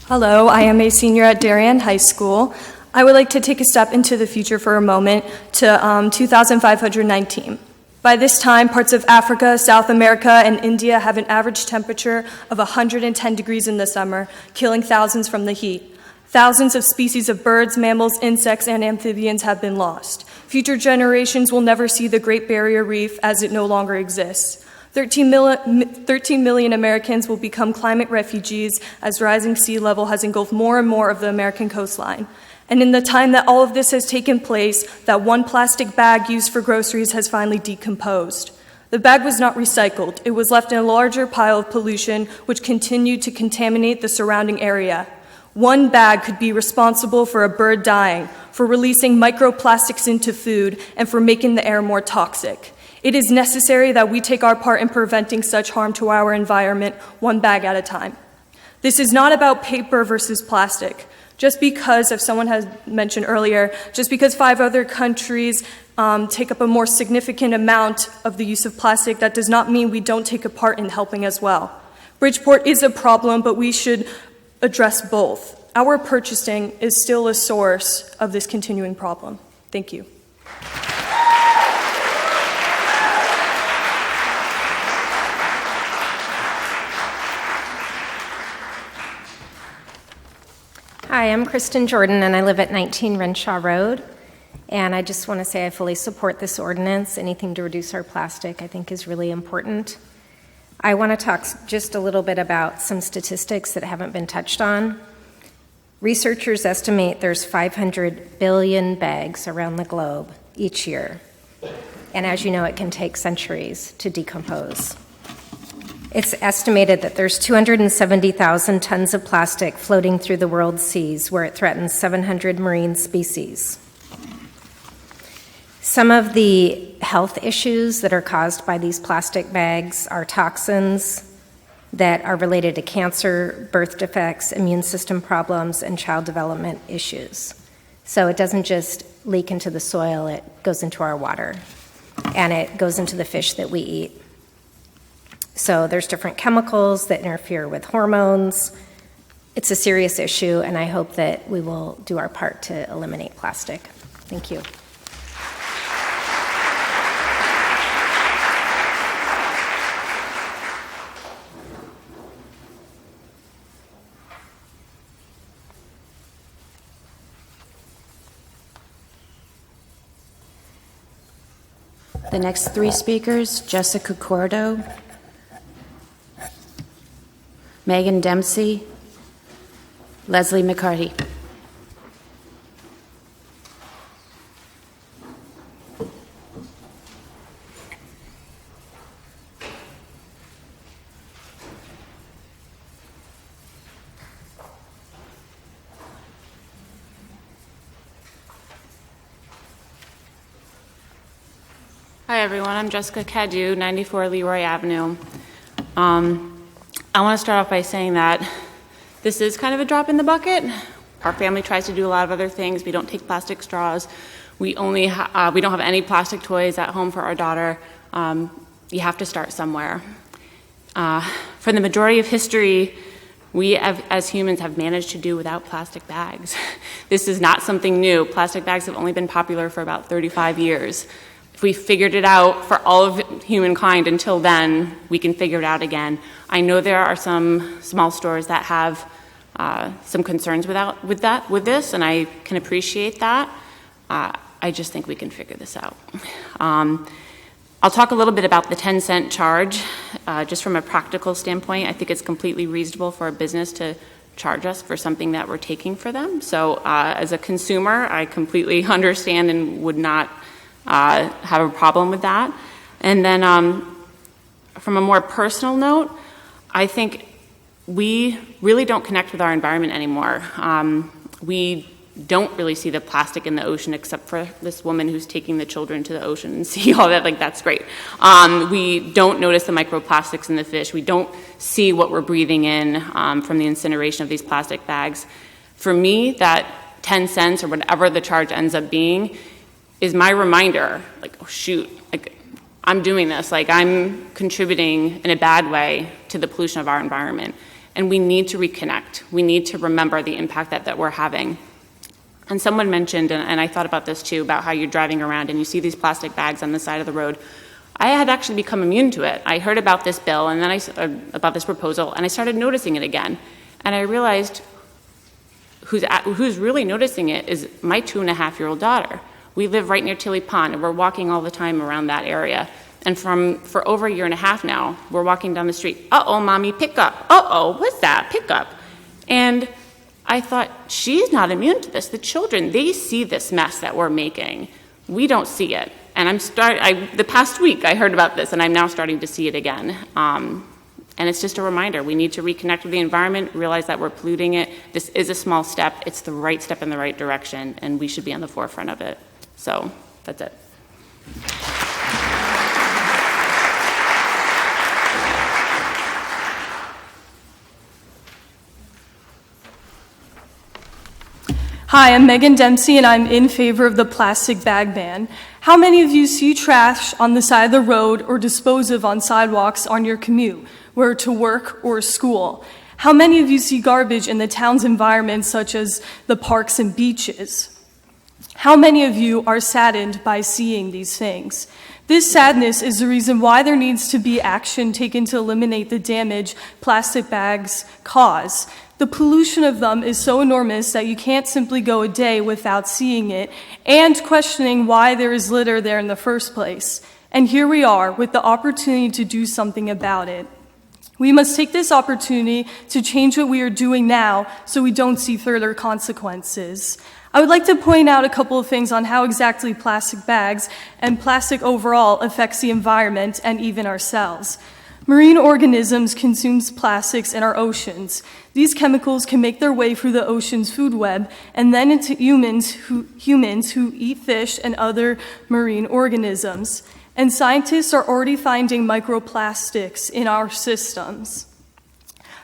Hello, I am a senior at Darien High School. I would like to take a step into the future for a moment to 2519. By this time, parts of Africa, South America, and India have an average temperature of 110 degrees in the summer, killing thousands from the heat. Thousands of species of birds, mammals, insects, and amphibians have been lost. Future generations will never see the Great Barrier Reef as it no longer exists. 13 million Americans will become climate refugees as rising sea level has engulfed more and more of the American coastline. And in the time that all of this has taken place, that one plastic bag used for groceries has finally decomposed. The bag was not recycled. It was left in a larger pile of pollution, which continued to contaminate the surrounding area. One bag could be responsible for a bird dying, for releasing microplastics into food, and for making the air more toxic. It is necessary that we take our part in preventing such harm to our environment, one bag at a time. This is not about paper versus plastic. Just because, as someone has mentioned earlier, just because 5 other countries take up a more significant amount of the use of plastic, that does not mean we don't take a part in helping as well. Bridgeport is a problem, but we should address both. Our purchasing is still a source of this continuing problem. Thank you. Hi, I'm Cristin Jordan, and I live at 19 Renshaw Road. And I just want to say I fully support this ordinance. Anything to reduce our plastic, I think, is really important. I want to talk just a little bit about some statistics that haven't been touched on. Researchers estimate there's 500 billion bags around the globe each year. And as you know, it can take centuries to decompose. It's estimated that there's 270,000 tons of plastic floating through the world's seas, where it threatens 700 marine species. Some of the health issues that are caused by these plastic bags are toxins that are related to cancer, birth defects, immune system problems, and child development issues. So it doesn't just leak into the soil, it goes into our water, and it goes into the fish that we eat. So there's different chemicals that interfere with hormones. It's a serious issue, and I hope that we will do our part to eliminate plastic. Thank you. The next three speakers, Jessica Cordo, Megan Dempsey, Leslie McCarty. Hi everyone, I'm Jessica Cadieux, 94 Leroy Avenue. I want to start off by saying that this is kind of a drop in the bucket. Our family tries to do a lot of other things. We don't take plastic straws. We don't have any plastic toys at home for our daughter. You have to start somewhere. For the majority of history, we as humans have managed to do without plastic bags. This is not something new. Plastic bags have only been popular for about 35 years. If we figured it out for all of humankind until then, we can figure it out again. I know there are some small stores that have some concerns with this, and I can appreciate that. I just think we can figure this out. I'll talk a little bit about the 10-cent charge. Just from a practical standpoint, I think it's completely reasonable for a business to charge us for something that we're taking for them. So as a consumer, I completely understand and would not have a problem with that. And then from a more personal note, I think we really don't connect with our environment anymore. We don't really see the plastic in the ocean except for this woman who's taking the children to the ocean and see all that, like that's great. We don't notice the microplastics in the fish. We don't see what we're breathing in from the incineration of these plastic bags. For me, that 10 cents or whatever the charge ends up being is my reminder, like, oh shoot, like I'm doing this, like I'm contributing in a bad way to the pollution of our environment. And we need to reconnect. We need to remember the impact that we're having. And someone mentioned, and I thought about this too, about how you're driving around and you see these plastic bags on the side of the road. I had actually become immune to it. I heard about this bill and then about this proposal, and I started noticing it again. And I realized who's really noticing it is my 2.5-year-old daughter. We live right near Tilly Pond, and we're walking all the time around that area. And for over 1.5 years now, we're walking down the street. Uh-oh, mommy, pick up. Uh-oh, what's that? Pick up. And I thought, she's not immune to this. The children, they see this mess that we're making. We don't see it. And the past week, I heard about this, and I'm now starting to see it again. And it's just a reminder. We need to reconnect with the environment, realize that we're polluting it. This is a small step. It's the right step in the right direction, and we should be on the forefront of it. So that's it. Hi, I'm Megan Dempsey, and I'm in favor of the plastic bag ban. How many of you see trash on the side of the road or dispose of on sidewalks on your commute, whether to work or school? How many of you see garbage in the town's environment, such as the parks and beaches? How many of you are saddened by seeing these things? This sadness is the reason why there needs to be action taken to eliminate the damage plastic bags cause. The pollution of them is so enormous that you can't simply go a day without seeing it and questioning why there is litter there in the first place. And here we are with the opportunity to do something about it. We must take this opportunity to change what we are doing now so we don't see further consequences. I would like to point out a couple of things on how exactly plastic bags and plastic overall affects the environment and even ourselves. Marine organisms consume plastics in our oceans. These chemicals can make their way through the ocean's food web and then into humans who eat fish and other marine organisms. And scientists are already finding microplastics in our systems.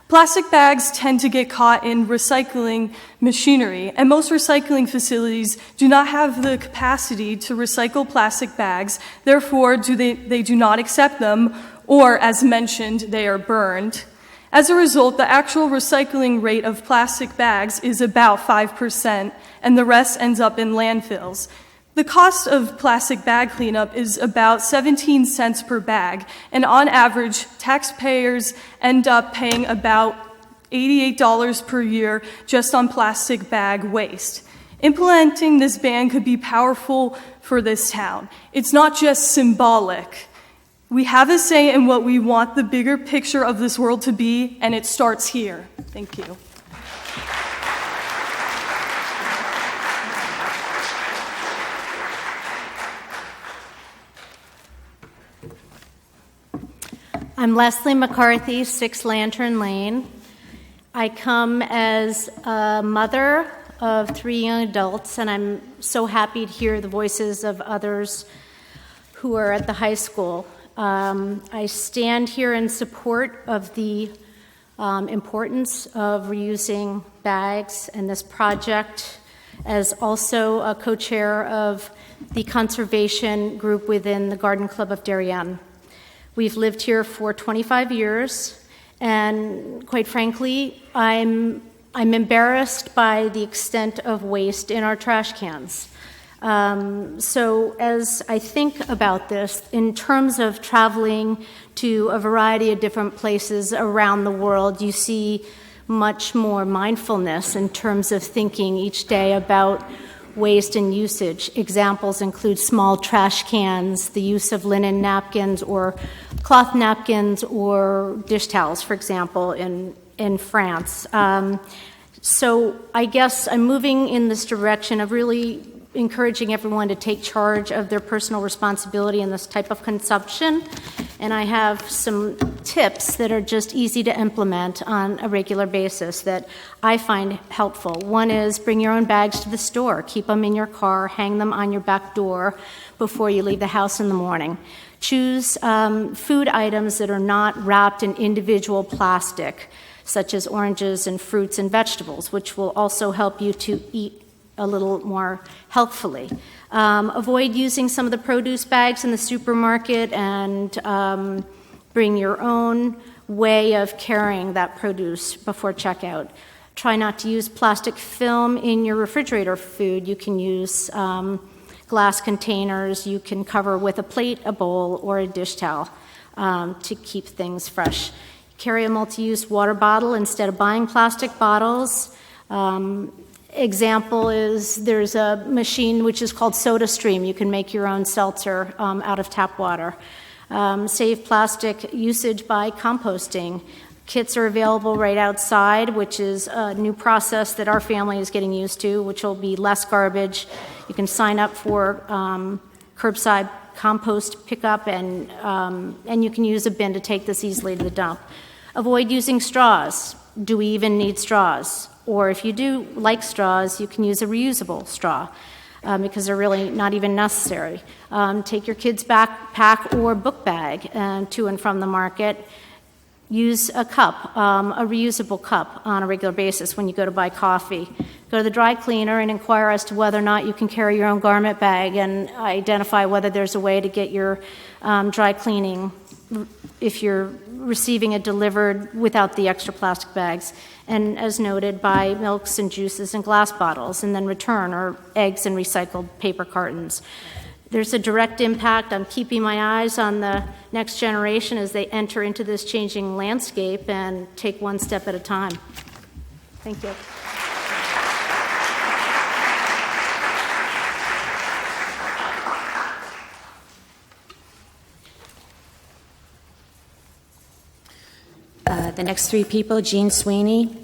Plastic bags tend to get caught in recycling machinery, and most recycling facilities do not have the capacity to recycle plastic bags. Therefore, they do not accept them, or, as mentioned, they are burned. As a result, the actual recycling rate of plastic bags is about 5%, and the rest ends up in landfills. The cost of plastic bag cleanup is about 17 cents per bag, and on average, taxpayers end up paying about $88 per year just on plastic bag waste. Implementing this ban could be powerful for this town. It's not just symbolic. We have a say in what we want the bigger picture of this world to be, and it starts here. Thank you. I'm Leslie McCarthy, 6 Lantern Lane. I come as a mother of 3 young adults, and I'm so happy to hear the voices of others who are at the high school. I stand here in support of the importance of reusing bags and this project, as also a co-chair of the conservation group within the Garden Club of Darien. We've lived here for 25 years, and quite frankly, I'm embarrassed by the extent of waste in our trash cans. So as I think about this, in terms of traveling to a variety of different places around the world, you see much more mindfulness in terms of thinking each day about waste and usage. Examples include small trash cans, the use of linen napkins or cloth napkins or dish towels, for example, in France. So I guess I'm moving in this direction of really encouraging everyone to take charge of their personal responsibility in this type of consumption. And I have some tips that are just easy to implement on a regular basis that I find helpful. One is bring your own bags to the store. Keep them in your car, hang them on your back door before you leave the house in the morning. Choose food items that are not wrapped in individual plastic, such as oranges and fruits and vegetables, which will also help you to eat a little more healthfully. Avoid using some of the produce bags in the supermarket, and bring your own way of carrying that produce before checkout. Try not to use plastic film in your refrigerator food. You can use glass containers. You can cover with a plate, a bowl, or a dish towel to keep things fresh. Carry a multi-use water bottle instead of buying plastic bottles. Example is there's a machine which is called SodaStream. You can make your own seltzer out of tap water. Save plastic usage by composting. Kits are available right outside, which is a new process that our family is getting used to, which will be less garbage. You can sign up for curbside compost pickup, and you can use a bin to take this easily to the dump. Avoid using straws. Do we even need straws? Or if you do like straws, you can use a reusable straw because they're really not even necessary. Take your kid's backpack or book bag to and from the market. Use a cup, a reusable cup, on a regular basis when you go to buy coffee. Go to the dry cleaner and inquire as to whether or not you can carry your own garment bag, and identify whether there's a way to get your dry cleaning if you're receiving it delivered without the extra plastic bags. And as noted, buy milks and juices in glass bottles and then return, or eggs in recycled paper cartons. There's a direct impact. I'm keeping my eyes on the next generation as they enter into this changing landscape and take one step at a time. Thank you. The next 3 people: Jean Sweeney,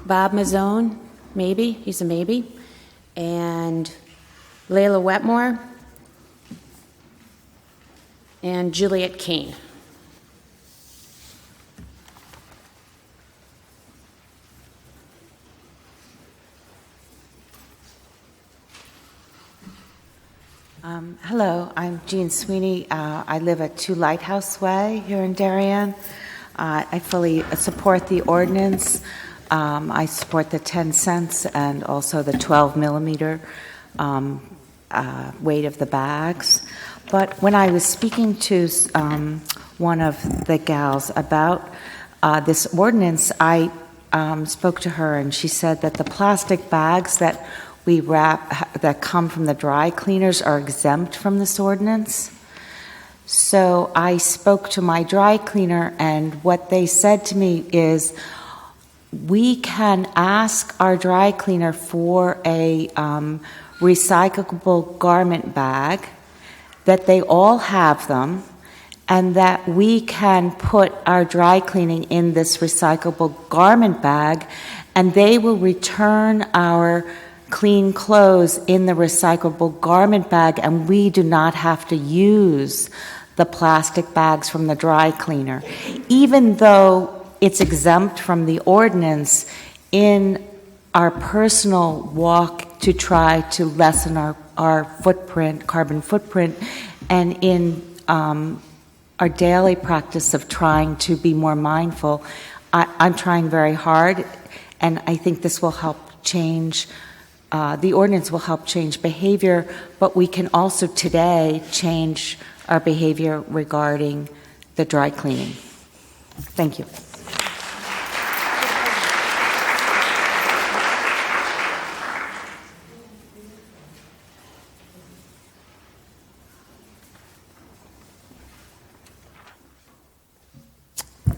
Bob Mazzoni, maybe, he's a maybe, and Lila Wetmore, and Juliet Kane. Hello, I'm Jean Sweeney. I live at 2 Lighthouse Way here in Darien. I fully support the ordinance. I support the 10 cents and also the 12 millimeter weight of the bags. But when I was speaking to one of the gals about this ordinance, I spoke to her and she said that the plastic bags that we wrap that come from the dry cleaners are exempt from this ordinance. So I spoke to my dry cleaner, and what they said to me is we can ask our dry cleaner for a recyclable garment bag, that they all have them, and that we can put our dry cleaning in this recyclable garment bag, and they will return our clean clothes in the recyclable garment bag, and we do not have to use the plastic bags from the dry cleaner. Even though it's exempt from the ordinance, in our personal walk to try to lessen our footprint, carbon footprint, and in our daily practice of trying to be more mindful, I'm trying very hard, and I think this will help change. The ordinance will help change behavior, but we can also today change our behavior regarding the dry cleaning. Thank you.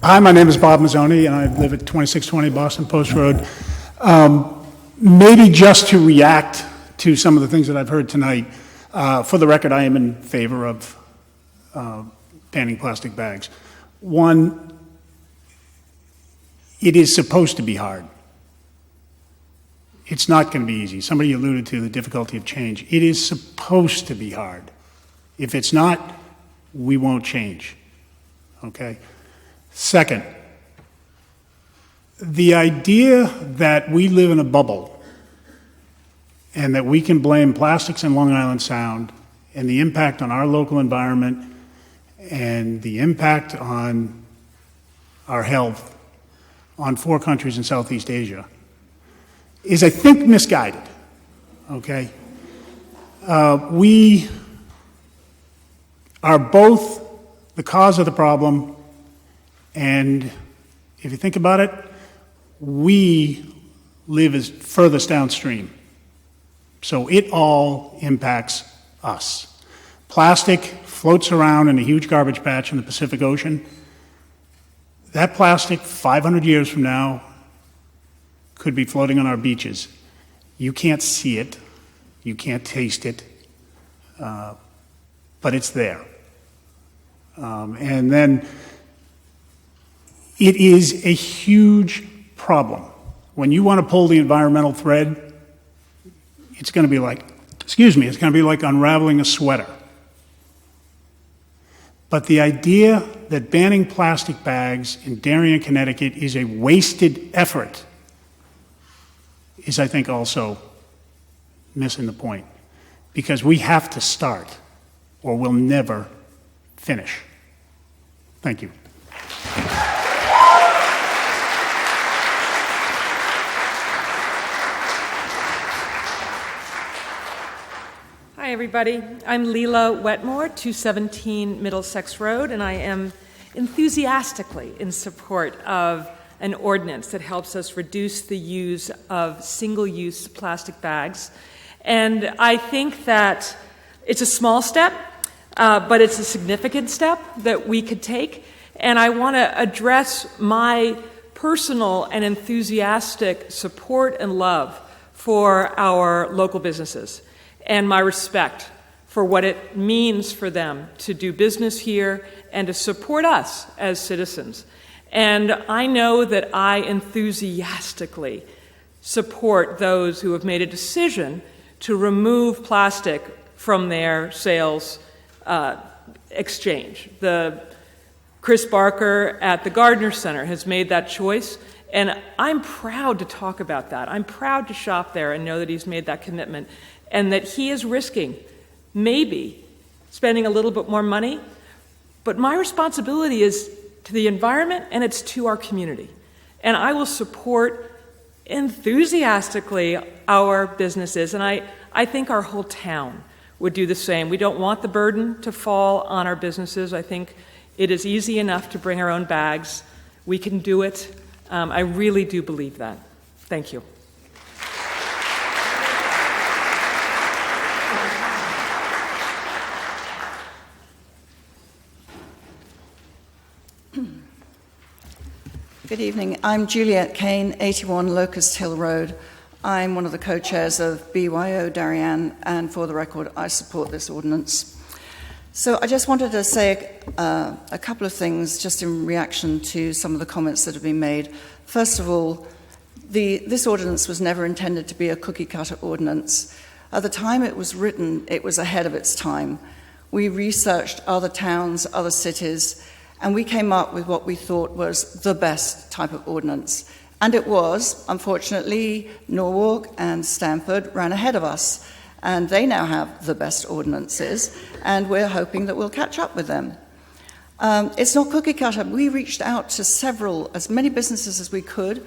Hi, my name is Bob Mazzoni, and I live at 2620 Boston Post Road. Maybe just to react to some of the things that I've heard tonight, for the record, I am in favor of banning plastic bags. One, it is supposed to be hard. It's not going to be easy. Somebody alluded to the difficulty of change. It is supposed to be hard. If it's not, we won't change. Okay? Second, the idea that we live in a bubble and that we can blame plastics in Long Island Sound and the impact on our local environment and the impact on our health on 4 countries in Southeast Asia is, I think, misguided. Okay? We are both the cause of the problem, and if you think about it, we live as furthest downstream. So it all impacts us. Plastic floats around in a huge garbage patch in the Pacific Ocean. That plastic, 500 years from now, could be floating on our beaches. You can't see it, you can't taste it, but it's there. And then it is a huge problem. When you want to pull the environmental thread, it's going to be like, it's going to be like unraveling a sweater. But the idea that banning plastic bags in Darien, Connecticut is a wasted effort is, I think, also missing the point. Because we have to start, or we'll never finish. Thank you. Hi, everybody. I'm Lila Wetmore, 217 Middlesex Road, and I am enthusiastically in support of an ordinance that helps us reduce the use of single-use plastic bags. And I think that it's a small step, but it's a significant step that we could take. And I want to address my personal and enthusiastic support and love for our local businesses, and my respect for what it means for them to do business here and to support us as citizens. And I know that I enthusiastically support those who have made a decision to remove plastic from their sales exchange. Chris Barker at the Gardner Center has made that choice, and I'm proud to talk about that. I'm proud to shop there and know that he's made that commitment, and that he is risking maybe spending a little bit more money, but my responsibility is to the environment and it's to our community. And I will support enthusiastically our businesses, and I think our whole town would do the same. We don't want the burden to fall on our businesses. I think it is easy enough to bring our own bags. We can do it. I really do believe that. Thank you. Good evening. I'm Juliet Kane, 81 Locust Hill Road. I'm one of the co-chairs of BYO Darien, and for the record, I support this ordinance. So I just wanted to say a couple of things just in reaction to some of the comments that have been made. First of all, this ordinance was never intended to be a cookie-cutter ordinance. At the time it was written, it was ahead of its time. We researched other towns, other cities, and we came up with what we thought was the best type of ordinance. And it was. Unfortunately, Norwalk and Stamford ran ahead of us, and they now have the best ordinances, and we're hoping that we'll catch up with them. It's not cookie cutter. We reached out to as many businesses as we could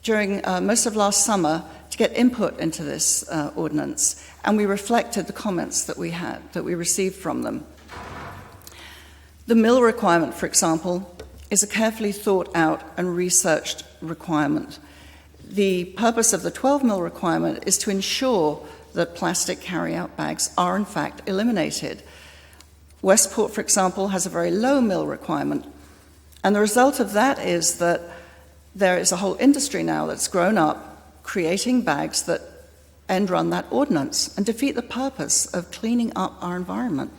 during most of last summer to get input into this ordinance, and we reflected the comments that we received from them. The mill requirement, for example, is a carefully thought out and researched requirement. The purpose of the 12 mil requirement is to ensure that plastic carry-out bags are in fact eliminated. Westport, for example, has a very low mil requirement, and the result of that is that there is a whole industry now that's grown up creating bags that end run that ordinance and defeat the purpose of cleaning up our environment.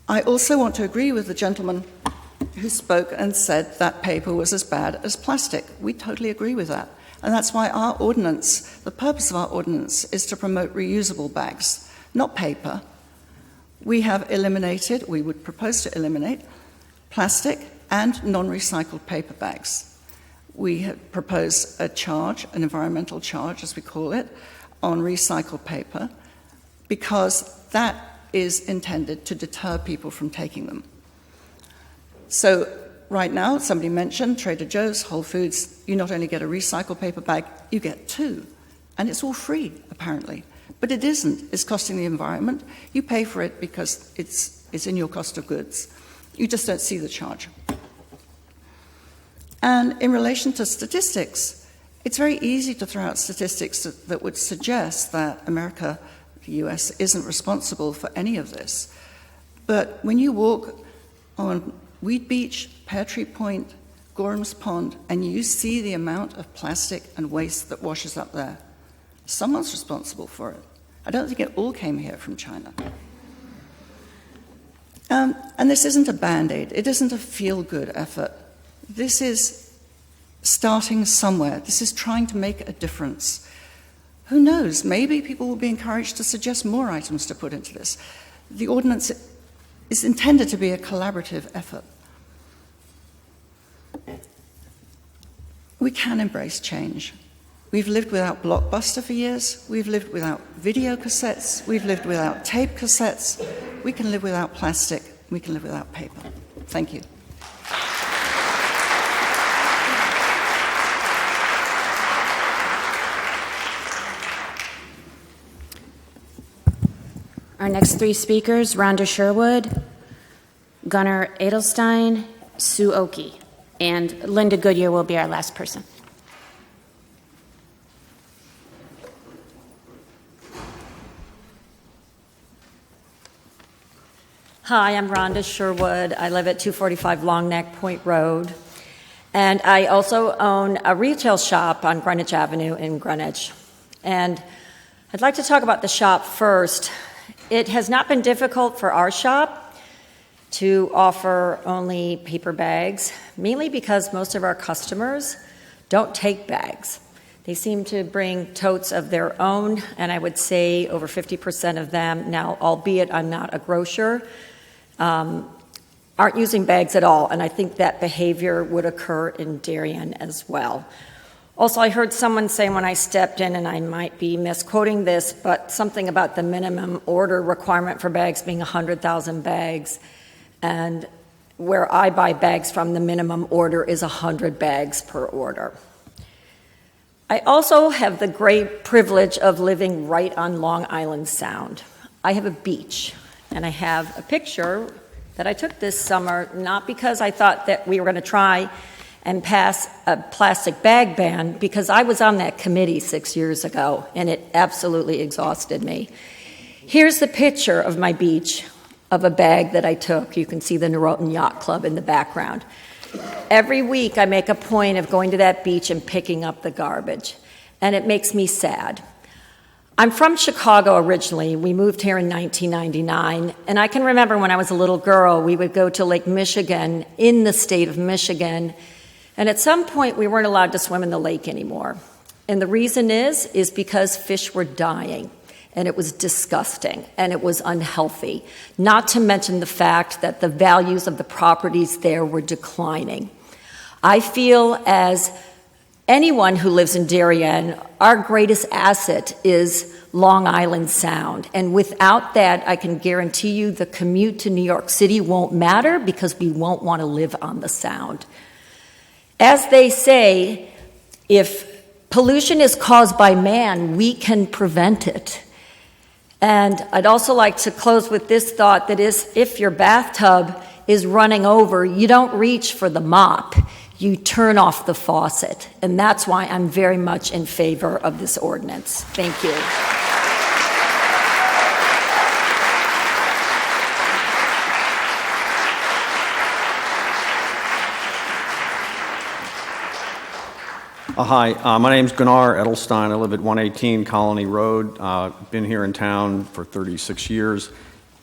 I also want to agree with the gentleman who spoke and said that paper was as bad as plastic. We totally agree with that. And that's why our ordinance, the purpose of our ordinance, is to promote reusable bags, not paper. We would propose to eliminate plastic and non-recycled paper bags. We have proposed a charge, an environmental charge, as we call it, on recycled paper, because that is intended to deter people from taking them. So right now, somebody mentioned Trader Joe's, Whole Foods, you not only get a recycled paper bag, you get two. And it's all free, apparently. But it isn't. It's costing the environment. You pay for it because it's in your cost of goods. You just don't see the charge. And in relation to statistics, it's very easy to throw out statistics that would suggest that America, the US, isn't responsible for any of this. But when you walk on Weed Beach, Pear Tree Point, Gorham's Pond, and you see the amount of plastic and waste that washes up there, someone's responsible for it. I don't think it all came here from China. And this isn't a Band-Aid. It isn't a feel-good effort. This is starting somewhere. This is trying to make a difference. Who knows? Maybe people will be encouraged to suggest more items to put into this. The ordinance is intended to be a collaborative effort. We can embrace change. We've lived without Blockbuster for years. We've lived without video cassettes. We've lived without tape cassettes. We can live without plastic. We can live without paper. Thank you. Our next three speakers, Rhonda Sherwood, Gunnar Edelstein, Sue Oki, and Linda Goodyear will be our last person. Hi, I'm Rhonda Sherwood. I live at 245 Long Neck Point Road. And I also own a retail shop on Greenwich Avenue in Greenwich. And I'd like to talk about the shop first. It has not been difficult for our shop to offer only paper bags, mainly because most of our customers don't take bags. They seem to bring totes of their own, and I would say over 50% of them, now, albeit I'm not a grocer, aren't using bags at all, and I think that behavior would occur in Darien as well. Also, I heard someone say when I stepped in, and I might be misquoting this, but something about the minimum order requirement for bags being 100,000 bags, and where I buy bags from, the minimum order is 100 bags per order. I also have the great privilege of living right on Long Island Sound. I have a beach, and I have a picture that I took this summer, not because I thought that we were going to try and pass a plastic bag ban, because I was on that committee 6 years ago, and it absolutely exhausted me. Here's the picture of my beach, of a bag that I took. You can see the Norotan Yacht Club in the background. Every week I make a point of going to that beach and picking up the garbage, and it makes me sad. I'm from Chicago originally. We moved here in 1999, and I can remember when I was a little girl, we would go to Lake Michigan in the state of Michigan, and at some point we weren't allowed to swim in the lake anymore. And the reason is because fish were dying, and it was disgusting, and it was unhealthy, not to mention the fact that the values of the properties there were declining. I feel, as anyone who lives in Darien, our greatest asset is Long Island Sound, and without that, I can guarantee you the commute to New York City won't matter, because we won't want to live on the Sound. As they say, if pollution is caused by man, we can prevent it. And I'd also like to close with this thought, that is, if your bathtub is running over, you don't reach for the mop, you turn off the faucet. And that's why I'm very much in favor of this ordinance. Thank you. Hi, my name's Gunnar Edelstein. I live at 118 Colony Road. Been here in town for 36 years.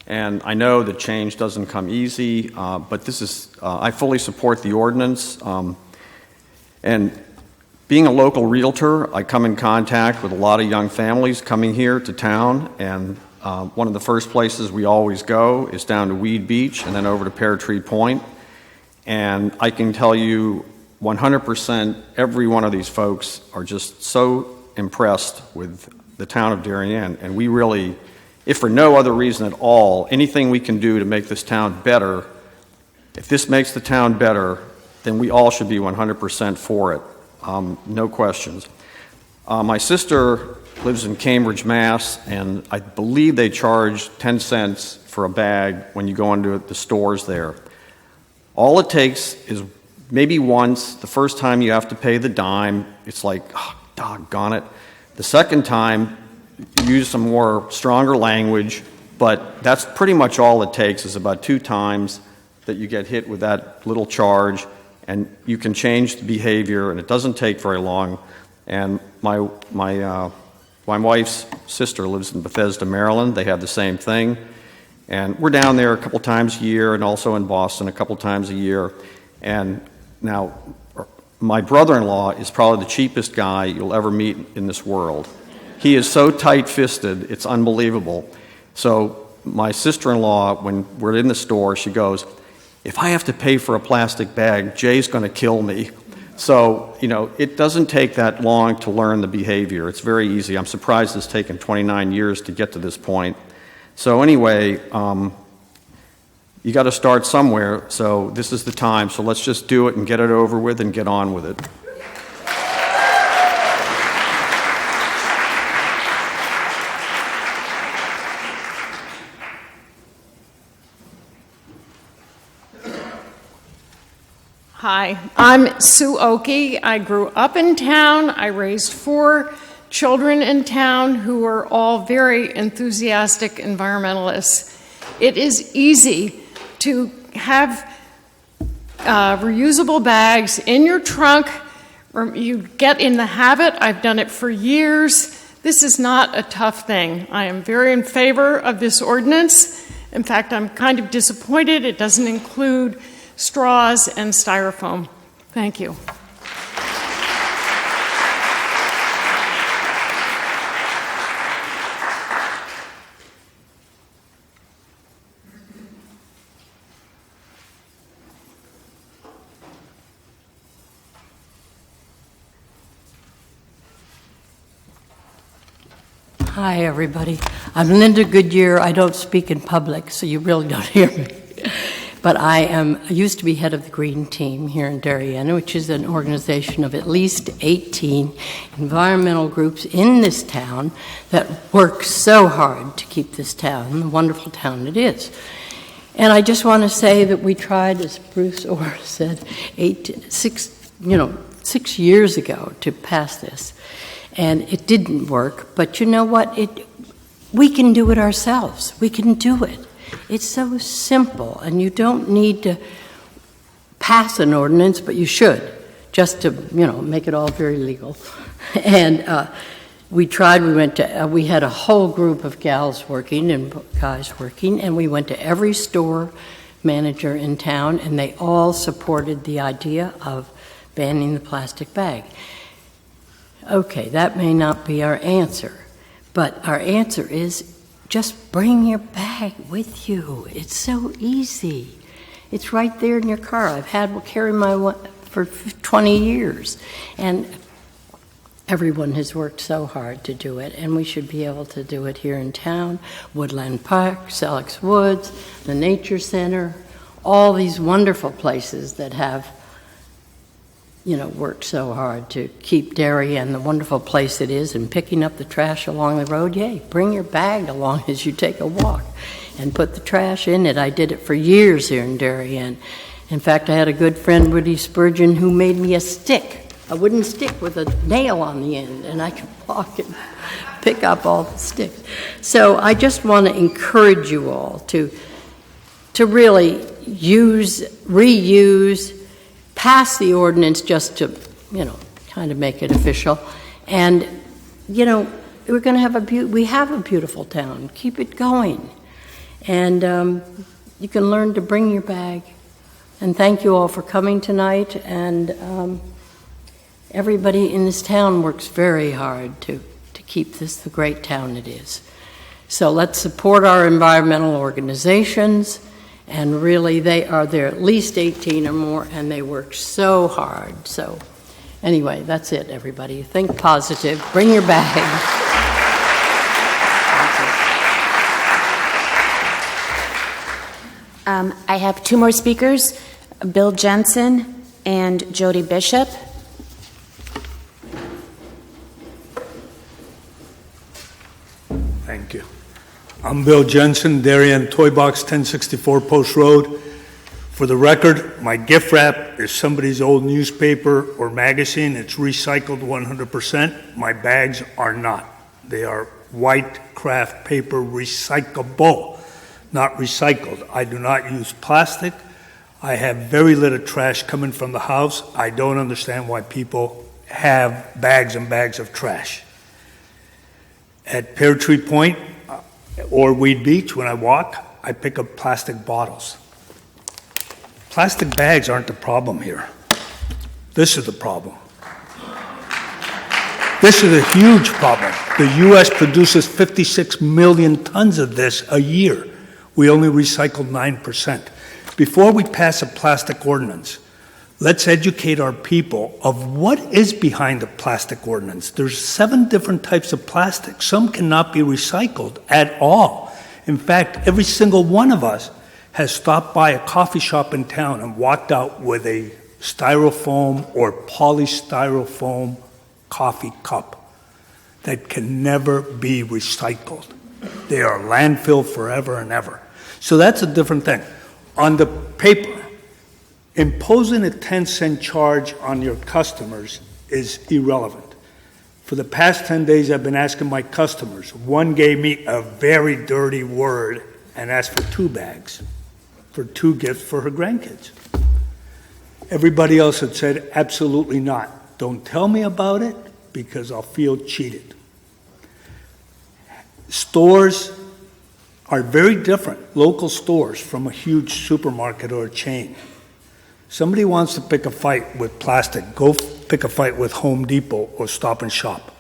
And I know that change doesn't come easy, but this is, I fully support the ordinance. And being a local realtor, I come in contact with a lot of young families coming here to town. And one of the first places we always go is down to Weed Beach and then over to Pear Tree Point. And I can tell you 100% every one of these folks are just so impressed with the town of Darien, and we really, if for no other reason at all, anything we can do to make this town better, if this makes the town better, then we all should be 100% for it. No questions. My sister lives in Cambridge, Mass, and I believe they charge 10 cents for a bag when you go into the stores there. All it takes is maybe once. The first time you have to pay the dime. It's like, oh, doggone it. The second time, use some more stronger language, but that's pretty much all it takes, is about 2 times that you get hit with that little charge, and you can change the behavior, and it doesn't take very long. And my wife's sister lives in Bethesda, Maryland. They have the same thing. And we're down there a couple times a year, and also in Boston a couple times a year. And now, my brother-in-law is probably the cheapest guy you'll ever meet in this world. He is so tight-fisted, it's unbelievable. So my sister-in-law, when we're in the store, she goes, "If I have to pay for a plastic bag, Jay's going to kill me." So, you know, it doesn't take that long to learn the behavior. It's very easy. I'm surprised it's taken 29 years to get to this point. So anyway, you got to start somewhere, so this is the time. So let's just do it and get it over with and get on with it. Hi, I'm Sue Oakey. I grew up in town. I raised 4 children in town who are all very enthusiastic environmentalists. It is easy to have reusable bags in your trunk, or you get in the habit. I've done it for years. This is not a tough thing. I am very in favor of this ordinance. In fact, I'm kind of disappointed it doesn't include straws and styrofoam. Thank you. Hi, everybody. I'm Linda Goodyear. I don't speak in public, so you really don't hear me. But I used to be head of the Green Team here in Darien, which is an organization of at least 18 environmental groups in this town that work so hard to keep this town the wonderful town it is. And I just want to say that we tried, as Bruce Orr said, 6 years ago to pass this. And it didn't work, but you know what? We can do it ourselves. We can do it. It's so simple, and you don't need to pass an ordinance, but you should, just to, make it all very legal. And we tried, we had a whole group of gals working and guys working, and we went to every store manager in town, and they all supported the idea of banning the plastic bag. Okay, that may not be our answer, but our answer is just bring your bag with you. It's so easy. It's right there in your car. I've carry my one for 20 years, and everyone has worked so hard to do it, and we should be able to do it here in town. Woodland Park, Selleck's Woods, the Nature Center, all these wonderful places that have worked so hard to keep Darien the wonderful place it is, and picking up the trash along the road. Yay, bring your bag along as you take a walk and put the trash in it. I did it for years here in Darien. In fact, I had a good friend, Woody Spurgeon, who made me a wooden stick with a nail on the end, and I could walk and pick up all the sticks. So I just want to encourage you all to really reuse, pass the ordinance just to, kind of make it official. And, we're going to have we have a beautiful town. Keep it going. And you can learn to bring your bag. And thank you all for coming tonight. And everybody in this town works very hard to keep this the great town it is. So let's support our environmental organizations. And really, they are there at least 18 or more, and they work so hard. So anyway, that's it, everybody. Think positive. Bring your bag. I have two more speakers, Bill Jensen and Jody Bishop. Thank you. I'm Bill Jensen, Darien, Toy Box 1064 Post Road. For the record, my gift wrap is somebody's old newspaper or magazine. It's recycled 100%. My bags are not. They are white craft paper recyclable, not recycled. I do not use plastic. I have very little trash coming from the house. I don't understand why people have bags and bags of trash. At Pear Tree Point, or Weed Beach, when I walk, I pick up plastic bottles. Plastic bags aren't the problem here. This is the problem. This is a huge problem. The U.S. produces 56 million tons of this a year. We only recycle 9%. Before we pass a plastic ordinance, let's educate our people of what is behind the plastic ordinance. There's 7 different types of plastic. Some cannot be recycled at all. In fact, every single one of us has stopped by a coffee shop in town and walked out with a styrofoam or polystyrofoam coffee cup that can never be recycled. They are landfill forever and ever. So that's a different thing. On the paper, imposing a 10-cent charge on your customers is irrelevant. For the past 10 days, I've been asking my customers. One gave me a very dirty word and asked for 2 bags, for 2 gifts for her grandkids. Everybody else had said, absolutely not. Don't tell me about it because I'll feel cheated. Stores are very different, local stores, from a huge supermarket or a chain. Somebody wants to pick a fight with plastic, go pick a fight with Home Depot or Stop and Shop.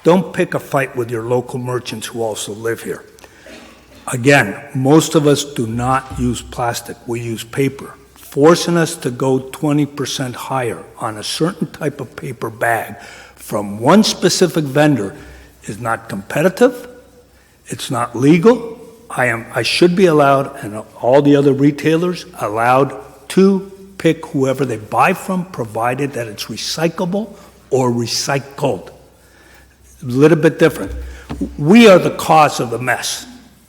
Don't pick a fight with your local merchants who also live here. Again, most of us do not use plastic, we use paper. Forcing us to go 20% higher on a certain type of paper bag from one specific vendor is not competitive, It's not legal. I should be allowed, and all the other retailers allowed to pick whoever they buy from, provided that it's recyclable or recycled. A little bit different. We are the cause of the mess.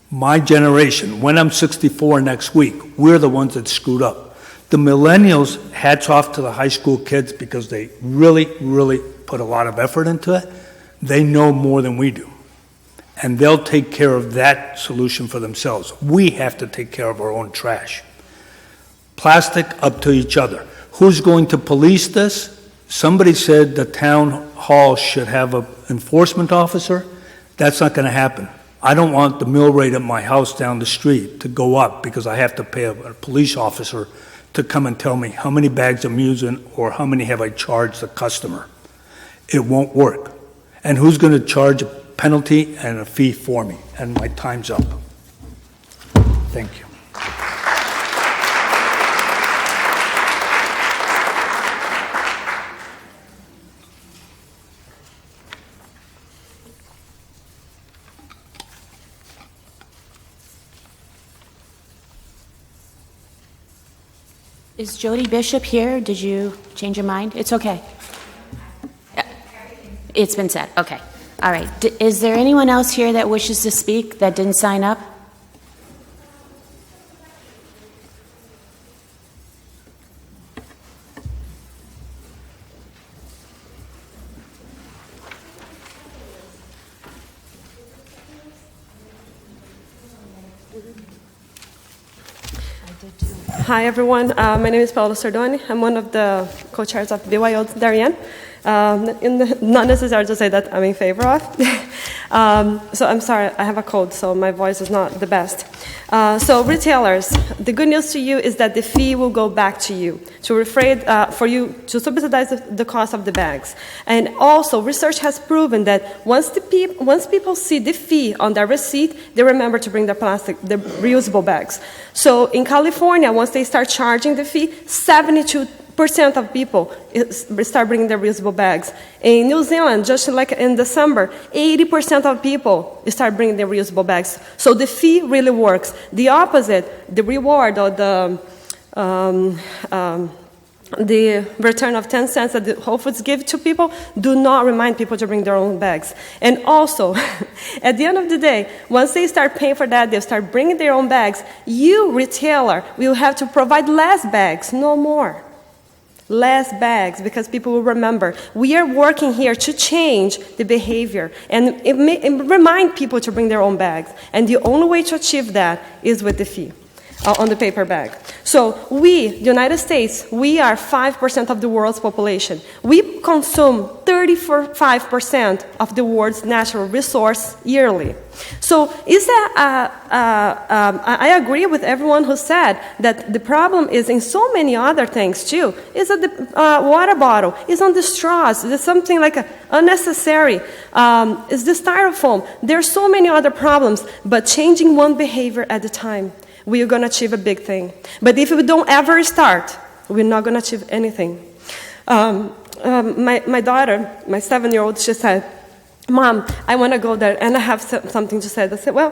My generation, when I'm 64 next week, we're the ones that screwed up. The millennials, hats off to the high school kids because they really, really put a lot of effort into it. They know more than we do. And they'll take care of that solution for themselves. We have to take care of our own trash. Plastic, up to each other. Who's going to police this? Somebody said the town hall should have an enforcement officer. That's not going to happen. I don't want the mill rate at my house down the street to go up because I have to pay a police officer to come and tell me how many bags I'm using or how many have I charged the customer. It won't work. And who's going to charge a penalty and a fee for me? And my time's up. Thank you. Is Jody Bishop here? Did you change your mind? It's okay. It's been said. Okay. All right. Is there anyone else here that wishes to speak that didn't sign up? Hi, everyone. My name is Paula Sardoni. I'm one of the co-chairs of BYO Darien. Not necessary to say that I'm in favor of. So I'm sorry, I have a cold, so my voice is not the best. So retailers, the good news to you is that the fee will go back to you, for you to subsidize the cost of the bags. And also, research has proven that once people see the fee on their receipt, they remember to bring the reusable bags. So in California, once they start charging the fee, 72% of people start bringing their reusable bags. In New Zealand, just like in December, 80% of people start bringing their reusable bags. So the fee really works. The opposite, the reward or the return of 10 cents that the Whole Foods give to people do not remind people to bring their own bags. And also, at the end of the day, once they start paying for that, they start bringing their own bags, you, retailer, will have to provide less bags, no more. Less bags, because people will remember. We are working here to change the behavior and remind people to bring their own bags. And the only way to achieve that is with the fee on the paper bag. So we, the United States, we are 5% of the world's population. We consume 35% of the world's natural resource yearly. So is that, I agree with everyone who said that the problem is in so many other things too. Is that the water bottle, is on the straws, is something like unnecessary, is the styrofoam. There are so many other problems, but changing one behavior at a time, we are going to achieve a big thing. But if we don't ever start, we're not going to achieve anything. My daughter, my 7-year-old, she said, "Mom, I want to go there, and I have something to say." I said, "Well,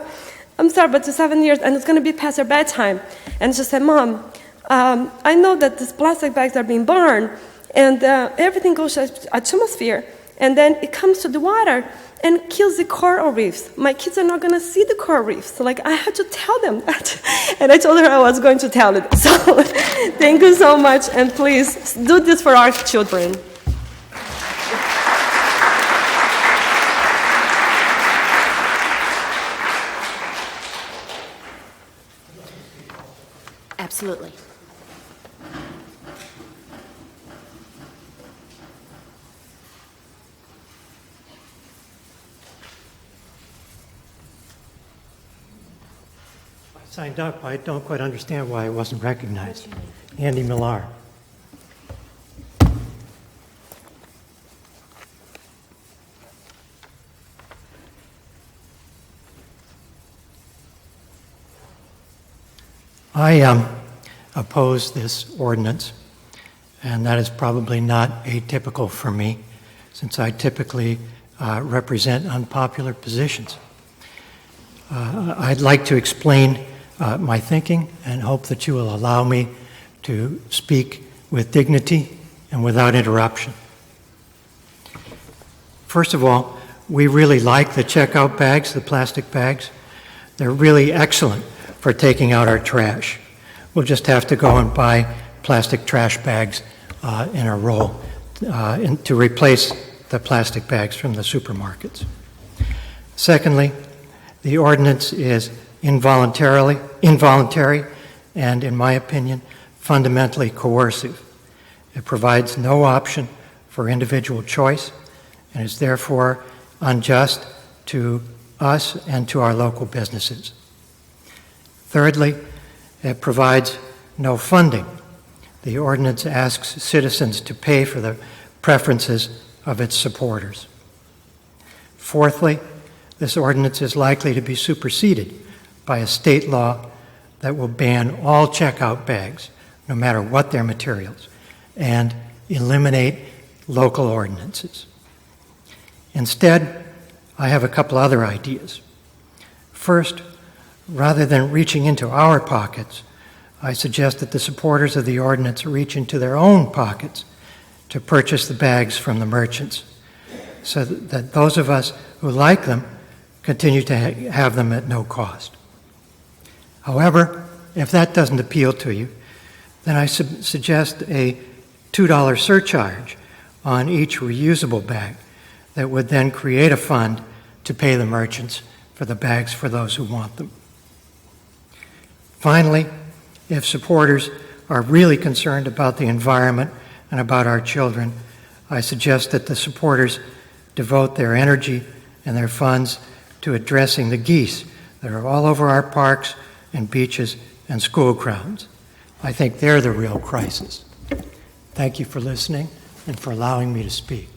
I'm sorry, but it's 7 years, and it's going to be past her bedtime." And she said, "Mom, I know that these plastic bags are being burned, and everything goes to the atmosphere, and then it comes to the water and kills the coral reefs. My kids are not going to see the coral reefs. So, I had to tell them that." And I told her I was going to tell it. So thank you so much, and please do this for our children. Absolutely. Signed up. I don't quite understand why it wasn't recognized. Andy Millar. I oppose this ordinance, and that is probably not atypical for me, since I typically represent unpopular positions. I'd like to explain my thinking and hope that you will allow me to speak with dignity and without interruption. First of all, we really like the checkout bags, the plastic bags. They're really excellent for taking out our trash. We'll just have to go and buy plastic trash bags in a roll to replace the plastic bags from the supermarkets. Secondly, the ordinance is involuntary and, in my opinion, fundamentally coercive. It provides no option for individual choice and is therefore unjust to us and to our local businesses. Thirdly, it provides no funding. The ordinance asks citizens to pay for the preferences of its supporters. Fourthly, this ordinance is likely to be superseded by a state law that will ban all checkout bags, no matter what their materials, and eliminate local ordinances. Instead, I have a couple other ideas. First, rather than reaching into our pockets, I suggest that the supporters of the ordinance reach into their own pockets to purchase the bags from the merchants, so that those of us who like them continue to have them at no cost. However, if that doesn't appeal to you, then I suggest a $2 surcharge on each reusable bag that would then create a fund to pay the merchants for the bags for those who want them. Finally, if supporters are really concerned about the environment and about our children, I suggest that the supporters devote their energy and their funds to addressing the geese that are all over our parks and beaches and school grounds. I think they're the real crisis. Thank you for listening and for allowing me to speak.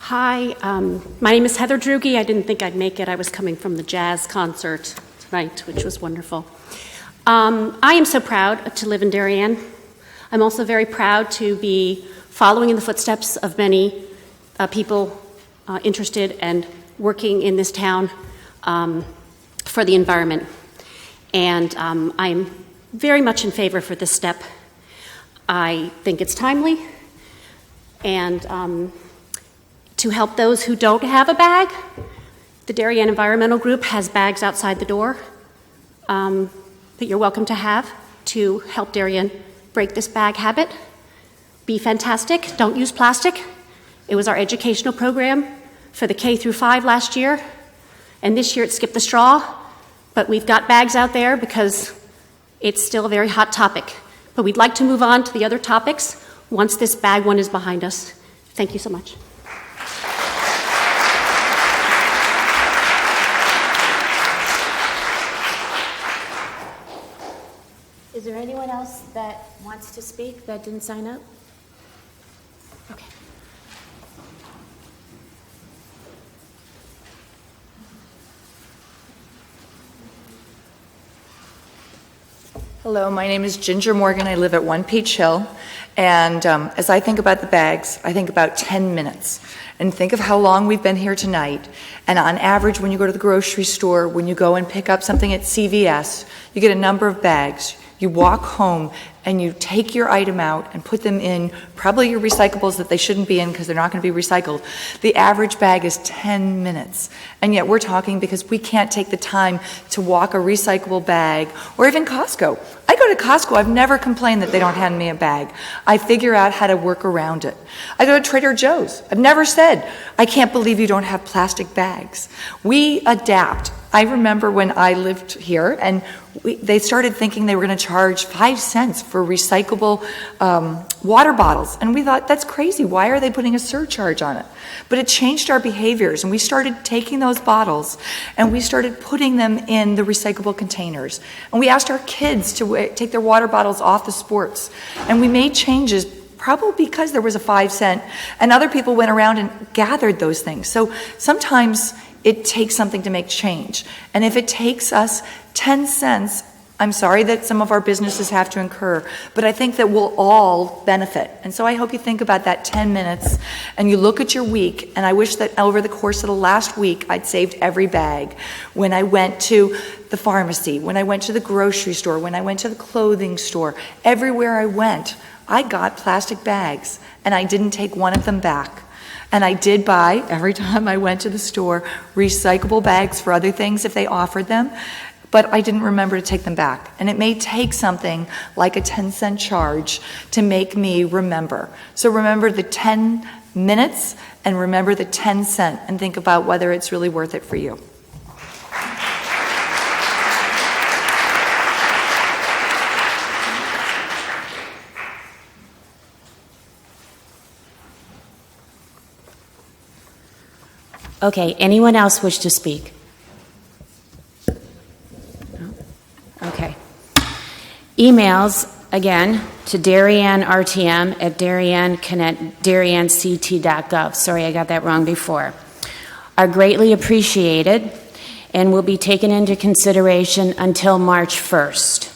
Hi, my name is Heather Drugi. I didn't think I'd make it. I was coming from the jazz concert tonight, which was wonderful. I am so proud to live in Darien. I'm also very proud to be following in the footsteps of many people interested and working in this town for the environment. And I'm very much in favor for this step. I think it's timely, and to help those who don't have a bag, the Darien Environmental Group has bags outside the door that you're welcome to have to help Darien break this bag habit. Be fantastic. Don't use plastic. It was our educational program for the K through 5 last year, and this year it skipped the straw, but we've got bags out there because it's still a very hot topic. But we'd like to move on to the other topics once this bag one is behind us. Thank you so much. Is there anyone else that wants to speak that didn't sign up? Okay. Hello, my name is Ginger Morgan. I live at 1 Peach Hill. And as I think about the bags, I think about 10 minutes. And think of how long we've been here tonight. And on average, when you go to the grocery store, when you go and pick up something at CVS, you get a number of bags. You walk home and you take your item out and put them in probably your recyclables that they shouldn't be in because they're not going to be recycled. The average bag is 10 minutes. And yet we're talking because we can't take the time to walk a recyclable bag, or even Costco. I go to Costco. I've never complained that they don't hand me a bag. I figure out how to work around it. I go to Trader Joe's. I've never said, I can't believe you don't have plastic bags. We adapt. I remember when I lived here, and they started thinking they were going to charge 5 cents for recyclable water bottles. And we thought, that's crazy. Why are they putting a surcharge on it? But it changed our behaviors, and we started taking those bottles, and we started putting them in the recyclable containers. And we asked our kids to take their water bottles off the sports. And we made changes probably because there was a 5 cent, and other people went around and gathered those things. So sometimes it takes something to make change. And if it takes us 10 cents, I'm sorry that some of our businesses have to incur, but I think that we'll all benefit. And so I hope you think about that 10 minutes and you look at your week, and I wish that over the course of the last week I'd saved every bag. When I went to the pharmacy, when I went to the grocery store, when I went to the clothing store, everywhere I went, I got plastic bags and I didn't take one of them back. And I did buy, every time I went to the store, recyclable bags for other things if they offered them, but I didn't remember to take them back. And it may take something like a 10-cent charge to make me remember. So remember the 10 minutes and remember the 10 cent and think about whether it's really worth it for you. Okay, anyone else wish to speak? Okay. Emails, again, to darieannrtm@darienconnect.gov. Sorry, I got that wrong before. Are greatly appreciated and will be taken into consideration until March 1st.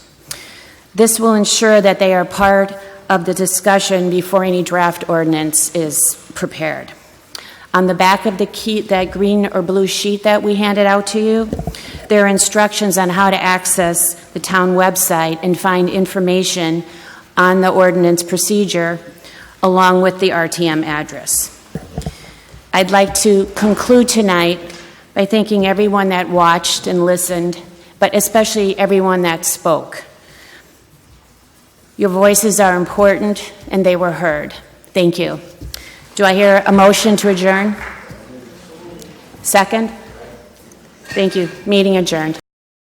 This will ensure that they are part of the discussion before any draft ordinance is prepared. On the back of that green or blue sheet that we handed out to you, there are instructions on how to access the town website and find information on the ordinance procedure along with the RTM address. I'd like to conclude tonight by thanking everyone that watched and listened, but especially everyone that spoke. Your voices are important and they were heard. Thank you. Do I hear a motion to adjourn? Second? Thank you. Meeting adjourned.